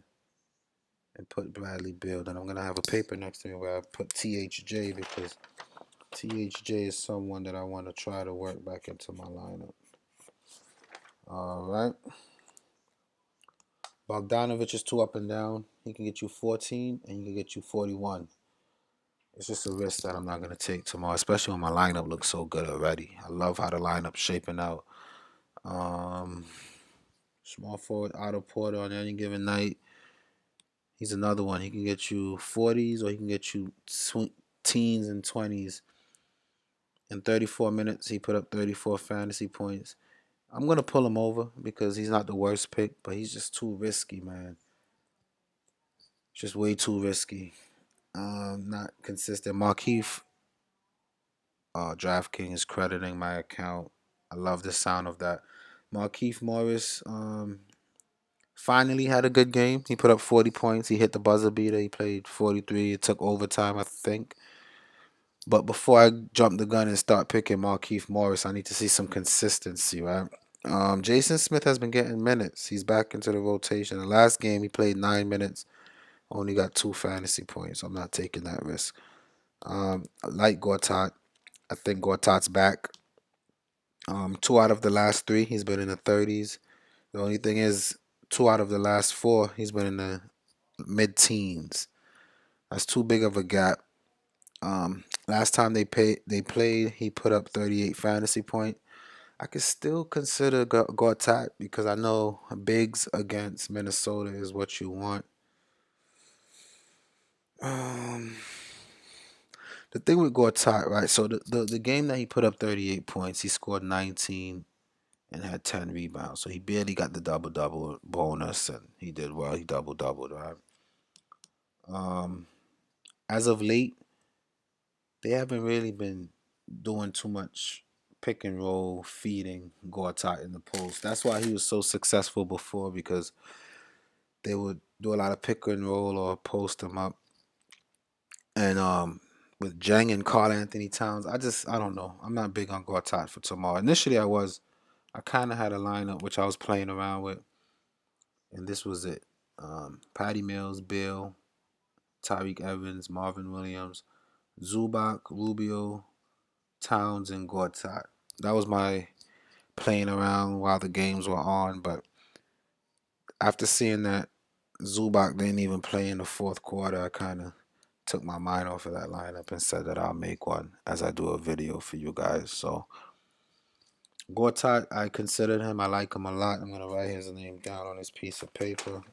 and put Bradley Beal. Then I'm gonna have a paper next to me where I put THJ because THJ is someone that I want to try to work back into my lineup. All right. Bogdanovich is too up and down. He can get you 14 and he can get you 41. It's just a risk that I'm not going to take tomorrow, especially when my lineup looks so good already. I love how the lineup's shaping out. Um, Small forward Otto Porter on any given night. He's another one. He can get you 40s or he can get you teens and 20s. In 34 minutes, he put up 34 fantasy points. I'm going to pull him over because he's not the worst pick, but he's just too risky, man. Just way too risky. Not consistent. Markeith, Draftkings is crediting my account. I love the sound of that. Markeith Morris finally had a good game. He put up 40 points. He hit the buzzer beater. He played 43. It took overtime, I think. But before I jump the gun and start picking Markeith Morris, I need to see some consistency, right? Jason Smith has been getting minutes. He's back into the rotation. The last game, he played 9 minutes. Only got 2 fantasy points. I'm not taking that risk. I like Gortat. I think Gortat's back. 2 out of the last 3, he's been in the 30s. The only thing is, 2 out of the last 4, he's been in the mid-teens. That's too big of a gap. Last time they played, he put up 38 fantasy points. I could still consider Gortat because I know bigs against Minnesota is what you want. Um, the thing with Gortat, right? So the game that he put up 38 points, he scored 19 and had 10 rebounds. So he barely got the double double bonus, and he did well. He double doubled, right? Um, as of late, they haven't really been doing too much pick and roll, feeding Gortat in the post. That's why he was so successful before because they would do a lot of pick and roll or post him up. And with Jang and Carl Anthony Towns, I don't know. I'm not big on Gortat for tomorrow. Initially, I was. I kind of had a lineup which I was playing around with, and this was it. Patty Mills, Bill, Tyreek Evans, Marvin Williams, Zubac, Rubio, Towns, and Gortat. That was my playing around while the games were on, but After seeing that Zubac didn't even play in the fourth quarter, I kind of took my mind off of that lineup and said that I'll make one as I do a video for you guys. So Gortat, I considered him. I like him a lot. I'm gonna write his name down on this piece of paper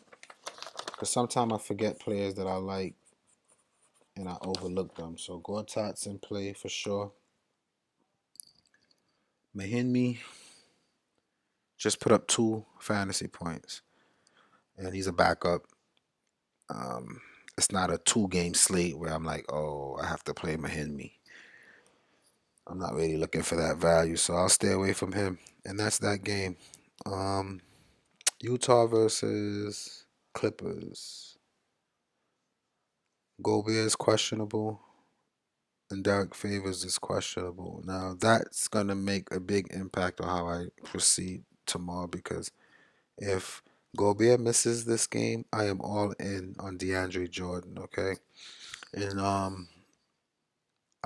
because sometimes I forget players that I like and I overlook them. So Gortat's in play for sure. Mahinmi just put up 2 fantasy points, and he's a backup. Um, it's not a 2 game slate where I'm like, oh, I have to play Mahinmi. I'm not really looking for that value, so I'll stay away from him. And that's that game. Um, Utah versus Clippers. Gobert is questionable, and Derek Favors is questionable. Now that's gonna make a big impact on how I proceed tomorrow because if Gobert misses this game, I am all in on DeAndre Jordan. Okay, and I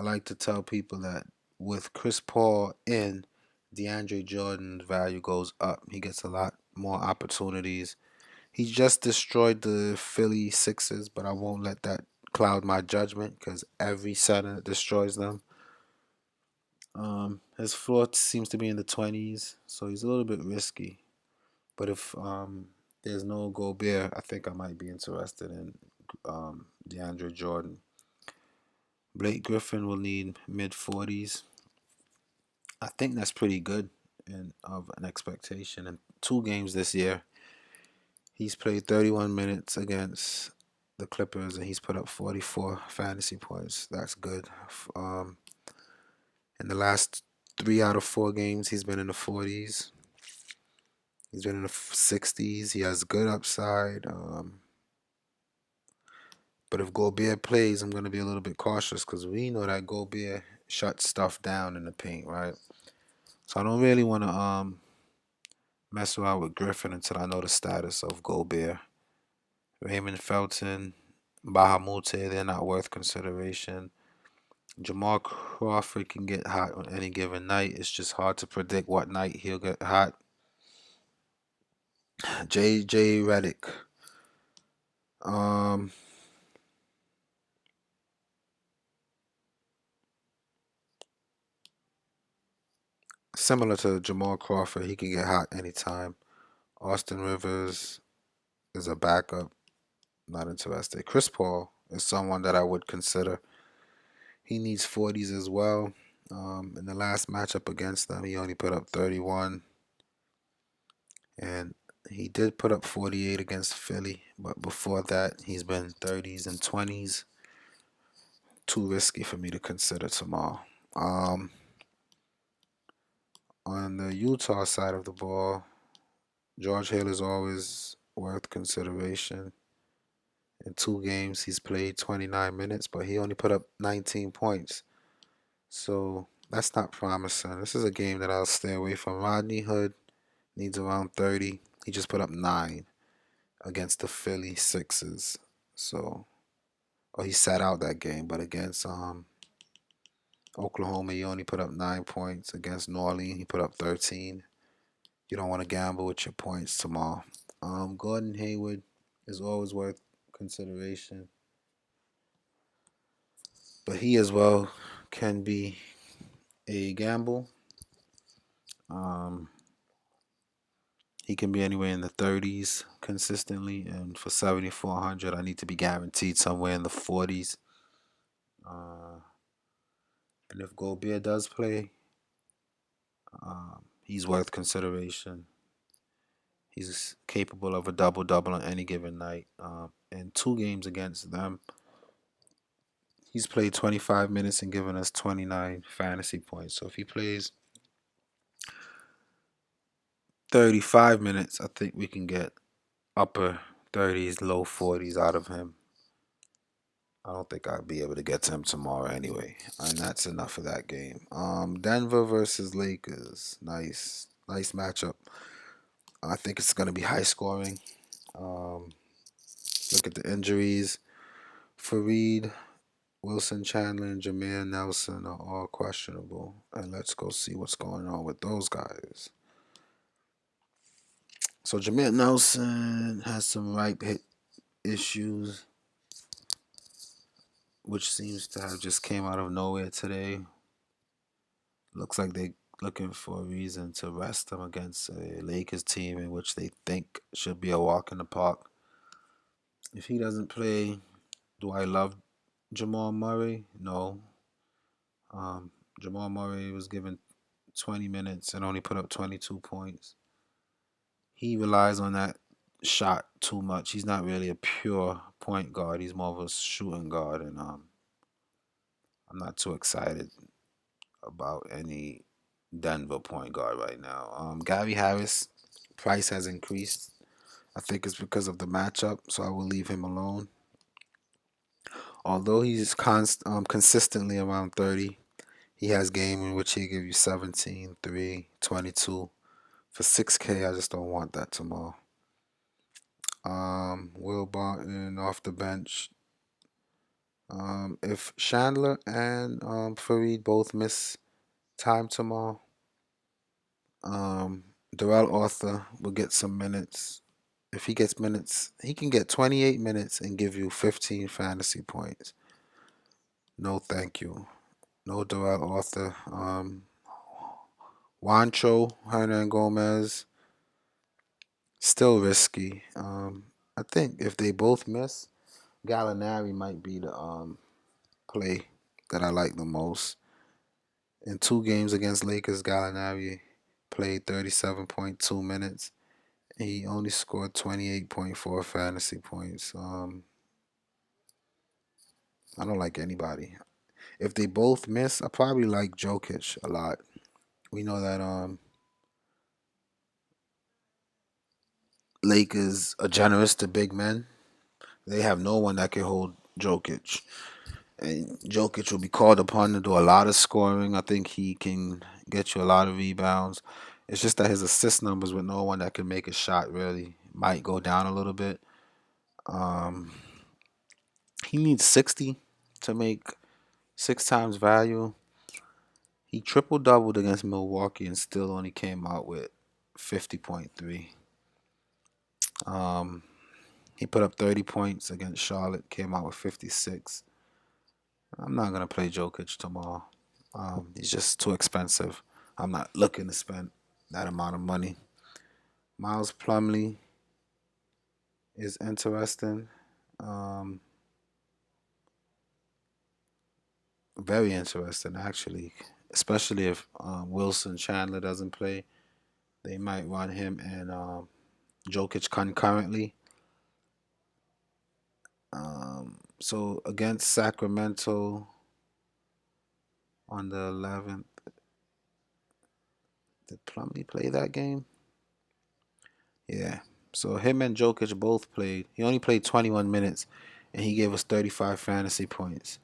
like to tell people that with Chris Paul in, DeAndre Jordan's value goes up. He gets a lot more opportunities. He just destroyed the Philly Sixers, but I won't let that cloud my judgment because every center destroys them. His floor seems to be in the 20s, so he's a little bit risky. But if there's no Gobert, I think I might be interested in DeAndre Jordan. Blake Griffin will need mid 40s. I think that's pretty good and of an expectation. In 2 games this year, he's played 31 minutes against the Clippers and he's put up 44 fantasy points. That's good. Um, in the last 3 out of 4 games, he's been in the 40s. He's been in the 60s. He has good upside. But if Gobert plays, I'm going to be a little bit cautious because we know that Gobert shuts stuff down in the paint, right? So I don't really want to mess around with Griffin until I know the status of Gobert. Raymond Felton, Bahamute, they're not worth consideration. Jamal Crawford can get hot on any given night. It's just hard to predict what night he'll get hot. JJ Redick. Um, Similar to Jamal Crawford, he can get hot anytime. Austin Rivers is a backup. Not interested. Chris Paul is someone that I would consider. He needs 40s as well. In the last matchup against them, he only put up 31. And he did put up 48 against Philly. But before that, he's been 30s and 20s. Too risky for me to consider tomorrow. Um, on the Utah side of the ball, George Hill is always worth consideration. In 2 games, he's played 29 minutes, but he only put up 19 points. So that's not promising. This is a game that I'll stay away from. Rodney Hood needs around 30. He just put up 9 against the Philly Sixers. So, he sat out that game, but against Oklahoma, he only put up 9 points. Against New Orleans, he put up 13. You don't want to gamble with your points tomorrow. Gordon Hayward is always worth consideration, but he as well can be a gamble. Um, he can be anywhere in the 30s consistently, and for 7,400, I need to be guaranteed somewhere in the 40s. Uh, and if Gobert does play, he's worth consideration. He's capable of a double double on any given night. In 2 games against them, he's played 25 minutes and given us 29 fantasy points. So if he plays 35 minutes, I think we can get upper 30s, low 40s out of him. I don't think I'll be able to get to him tomorrow anyway. And that's enough of that game. Denver versus Lakers. Nice matchup. I think it's going to be high scoring. Um, Look at the injuries. Fareed, Wilson Chandler, and Jameer Nelson are all questionable. And let's go see what's going on with those guys. So Jameer Nelson has some right hit issues, which seems to have just came out of nowhere today. Looks like they looking for a reason to rest him against a Lakers team in which they think should be a walk in the park. If he doesn't play, do I love Jamal Murray? No. Um, Jamal Murray was given 20 minutes and only put up 22 points. He relies on that shot too much. He's not really a pure point guard. He's more of a shooting guard, and I'm not too excited about any Denver point guard right now. Gary Harris price has increased. I think it's because of the matchup, so I will leave him alone. Although he's consistently around 30, he has game in which he give you 17, 3, 22. For 6K, I just don't want that tomorrow. Will Barton off the bench. If Chandler and Fareed both miss time tomorrow, Darrell Arthur will get some minutes. If he gets minutes, he can get 28 minutes and give you 15 fantasy points. No, thank you. No Darrell Arthur. Juancho Hernan Gomez, still risky. I think if they both miss, Gallinari might be the play that I like the most. In 2 games against Lakers, Gallinari played 37.2 minutes. He only scored 28.4 fantasy points. I don't like anybody. If they both miss, I probably like Jokic a lot. We know that Lakers are generous to big men. They have no one that can hold Jokic. And Jokic will be called upon to do a lot of scoring. I think he can get you a lot of rebounds. It's just that his assist numbers with no one that can make a shot really might go down a little bit. Um, he needs 60 to make 6 times value. He triple doubled against Milwaukee and still only came out with 50.3. Um, he put up 30 points against Charlotte, came out with 56. I'm not gonna play Jokic tomorrow. He's just too expensive. I'm not looking to spend that amount of money. Miles Plumlee is interesting. Um, Very interesting actually, especially if Wilson Chandler doesn't play. They might run him and Jokic concurrently. So against Sacramento on the 11th, did Plumlee play that game? Yeah. So him and Jokic both played. He only played 21 minutes, and he gave us 35 fantasy points.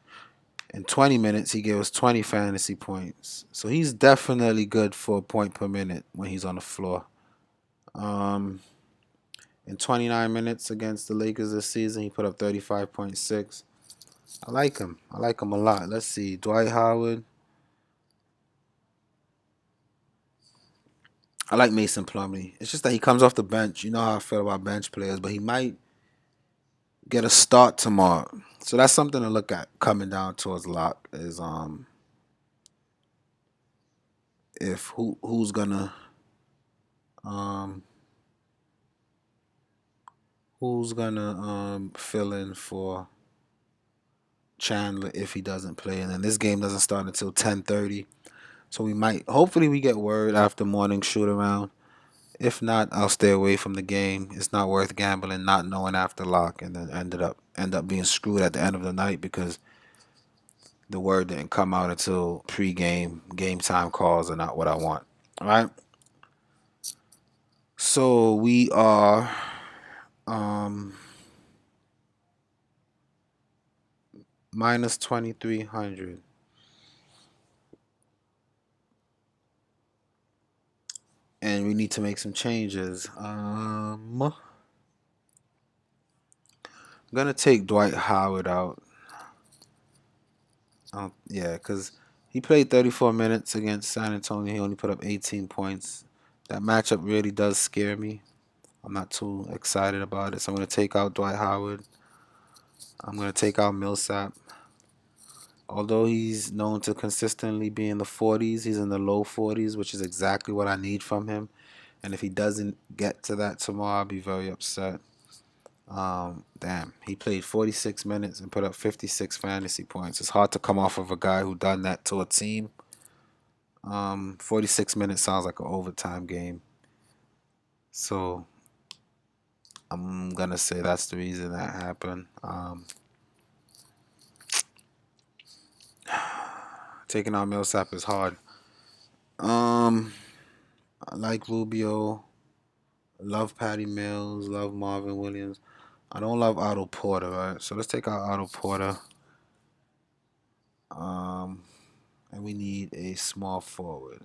In 20 minutes, he gave us 20 fantasy points. So he's definitely good for a point per minute when he's on the floor. Um, in 29 minutes against the Lakers this season, he put up 35.6. I like him. I like him a lot. Let's see. Dwight Howard. I like Mason Plumlee. It's just that he comes off the bench. You know how I feel about bench players, but he might get a start tomorrow. So that's something to look at coming down towards lock is if um who's gonna fill in for Chandler if he doesn't play, and then this game doesn't start until 10:30. So we might hopefully we get word after morning shoot around. If not, I'll stay away from the game. It's not worth gambling not knowing after lock and then end up being screwed at the end of the night because the word didn't come out until pre-game. Game time calls are not what I want. All right. So we are um minus 2,300, and we need to make some changes. I'm gonna take Dwight Howard out. Yeah, because he played 34 minutes against San Antonio. He only put up 18 points. That matchup really does scare me. I'm not too excited about it. So I'm going to take out Dwight Howard. I'm going to take out Millsap. Although he's known to consistently be in the 40s, he's in the low 40s, which is exactly what I need from him. And if he doesn't get to that tomorrow, I'll be very upset. Damn, he played 46 minutes and put up 56 fantasy points. It's hard to come off of a guy who done that to a team. 46 minutes sounds like an overtime game. So I'm gonna say that's the reason that happened. Taking out Millsap is hard. Um, I like Rubio. Love Patty Mills. Love Marvin Williams. I don't love Otto Porter, right? So let's take out Otto Porter. Um, and we need a small forward.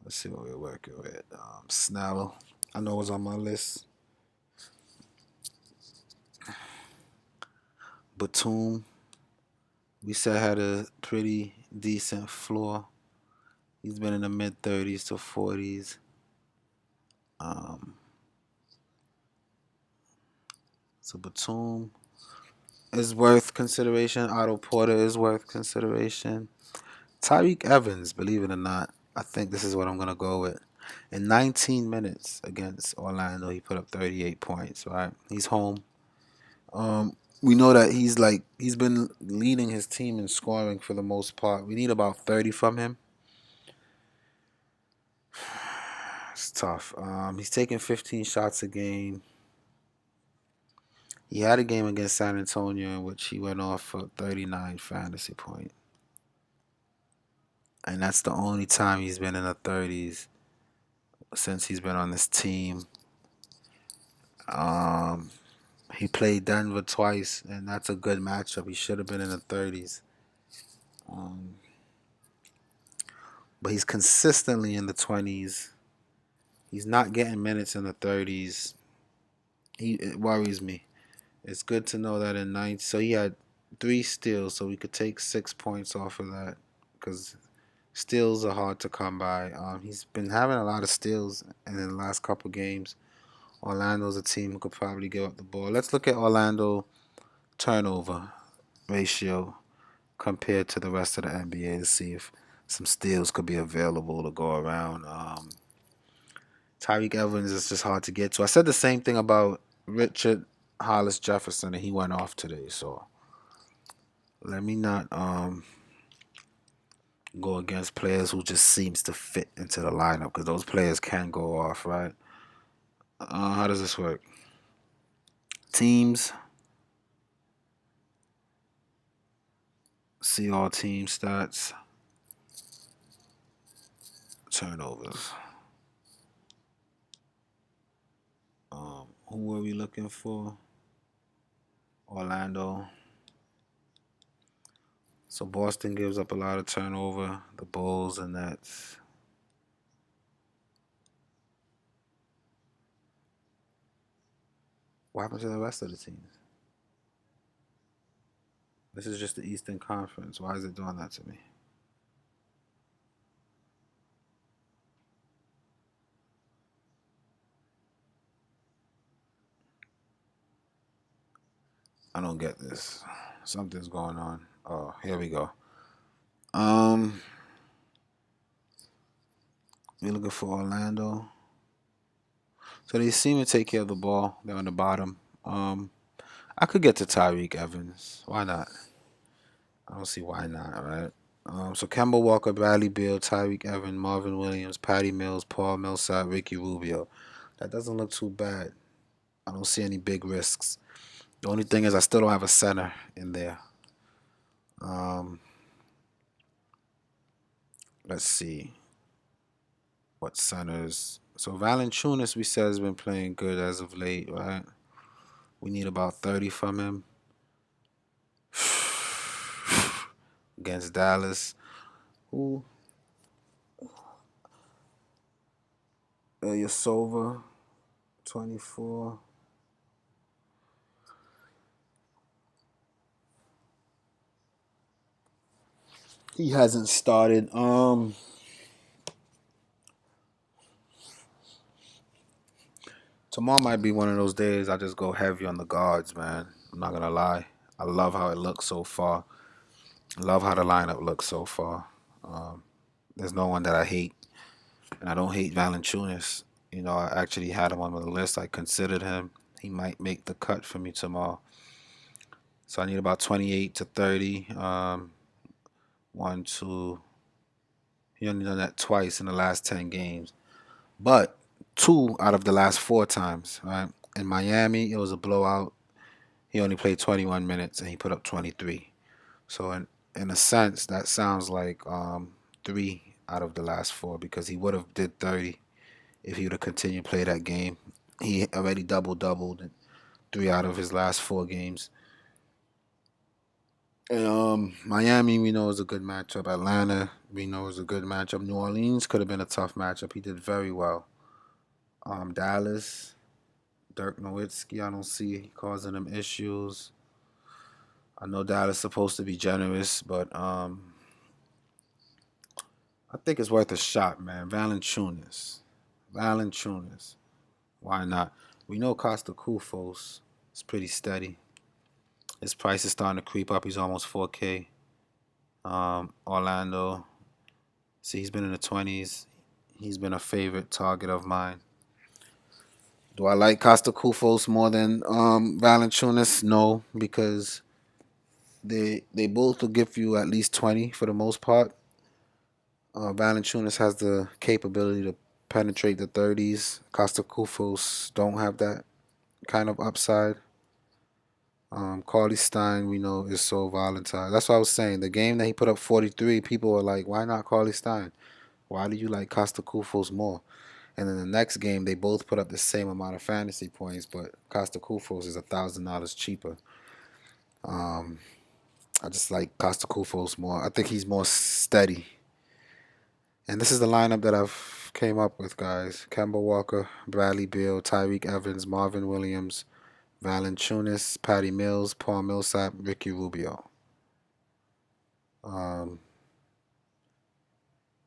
Let's see what we're working with. Snell. I know it's on my list. Batum. We said had a pretty decent floor. He's been in the mid 30s to 40s. Um, so Batum is worth consideration. Otto Porter is worth consideration. Tyreek Evans, believe it or not, I think this is what I'm gonna go with. In 19 minutes against Orlando, he put up 38 points. Right, he's home. We know that he's been leading his team in scoring for the most part. We need about 30 from him. It's tough. He's taking 15 shots a game. He had a game against San Antonio in which he went off for 39 fantasy points. And that's the only time he's been in the 30s since he's been on this team. Um, he played Denver twice, and that's a good matchup. He should have been in the 30s. Um, but he's consistently in the 20s. He's not getting minutes in the 30s. It worries me. It's good to know that in ninth. So he had 3 steals, so we could take 6 points off of that because steals are hard to come by. He's been having a lot of steals in the last couple games. Orlando's a team who could probably give up the ball. Let's look at Orlando turnover ratio compared to the rest of the NBA to see if some steals could be available to go around. Tyreek Evans is just hard to get to. I said the same thing about Richard Hollis Jefferson, and he went off today. So let me not go against players who just seems to fit into the lineup because those players can go off, right? How does this work? Teams. See all team stats. Turnovers. Who were we looking for? Orlando. So Boston gives up a lot of turnover. The Bulls and Nets. What happened to the rest of the teams? This is just the Eastern Conference. Why is it doing that to me? I don't get this. Something's going on. Oh, here we go. Um, we're looking for Orlando. So they seem to take care of the ball. They're on the bottom. I could get to Tyreek Evans. Why not? I don't see why not, right? So Kemba Walker, Bradley Beal, Tyreek Evans, Marvin Williams, Patty Mills, Paul Millsap, Ricky Rubio. That doesn't look too bad. I don't see any big risks. The only thing is I still don't have a center in there. Um, let's see what centers. So Valanciunas, we said, has been playing good as of late, right? We need about 30 from him against Dallas. Who? Yasova, 24. He hasn't started. Tomorrow might be one of those days I just go heavy on the guards, man. I'm not gonna lie. I love how it looks so far. I love how the lineup looks so far. Um, there's no one that I hate, and I don't hate Valanciunas. I actually had him on the list. I considered him. He might make the cut for me tomorrow. So I need about 28 to 30. One, two. He only done that twice in the last 10 games. But two out of the last four times, right? In Miami, it was a blowout. He only played 21 minutes and he put up 23. So in a sense, that sounds like three out of the last four because he would have did 30 if he would have continued to play that game. He already doubled in three out of his last four games. And, Miami, we know is a good matchup. Atlanta, we know is a good matchup. New Orleans could have been a tough matchup. He did very well. Dallas, Dirk Nowitzki, I don't see causing him issues. I know Dallas is supposed to be generous, but I think it's worth a shot, man. Valanciunas. Why not? We know Costa Kufos is pretty steady. His price is starting to creep up. He's almost 4K. Orlando. See, he's been in the 20s. He's been a favorite target of mine. Do I like Costa Kufos more than Valanciunas? No, because they both will give you at least 20 for the most part. Valanciunas has the capability to penetrate the 30s. Costa Kufos don't have that kind of upside. Carly Stein, we know, is so volatile. That's what I was saying. The game that he put up 43, people were like, why not Carly Stein? Why do you like Costa Kufos more? And then the next game, they both put up the same amount of fantasy points, but Costa Kufos is $1,000 cheaper. I just like Costa Kufos more. I think he's more steady. And this is the lineup that I've came up with, guys. Kemba Walker, Bradley Beal, Tyreek Evans, Marvin Williams, Valanciunas, Patty Mills, Paul Millsap, Ricky Rubio. Um,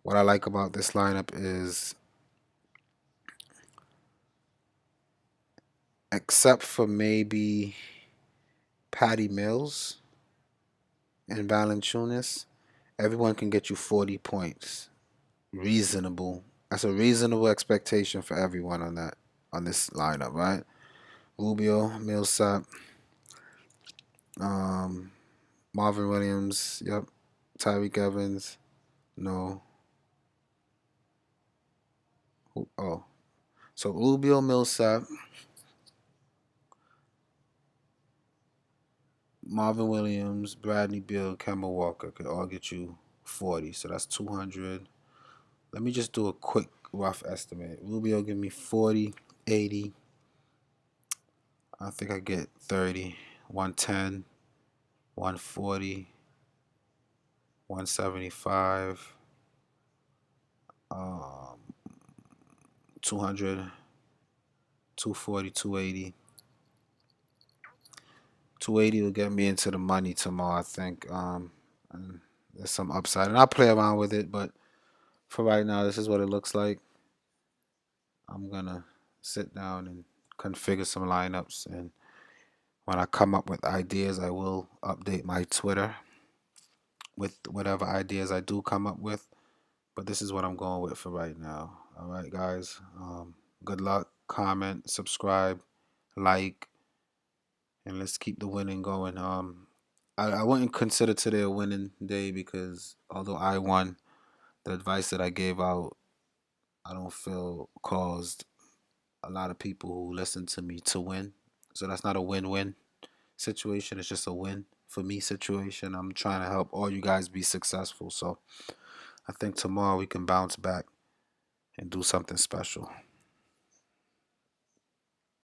what I like about this lineup is, except for maybe Patty Mills and Valanciunas, everyone can get you 40 points. Reasonable. That's a reasonable expectation for everyone on this lineup, right? Rubio, Millsap, um, Marvin Williams, yep. Tyreek Evans, no. Oh, so Rubio, Millsap, Marvin Williams, Bradley Beal, Kemba Walker could all get you 40. So that's 200. Let me just do a quick rough estimate. Rubio give me 40, 80. I think I get 30, 110, 140, 175, 200, 240, 280. 280 will get me into the money tomorrow, I think. And there's some upside. And I'll play around with it, but for right now, this is what it looks like. I'm going to sit down and configure some lineups. And when I come up with ideas, I will update my Twitter with whatever ideas I do come up with. But this is what I'm going with for right now. All right, guys. Good luck. Comment, subscribe, like, and let's keep the winning going. I wouldn't consider today a winning day because although I won, the advice that I gave out, I don't feel caused a lot of people who listen to me to win. So that's not a win-win situation. It's just a win for me situation. I'm trying to help all you guys be successful. So I think tomorrow we can bounce back and do something special.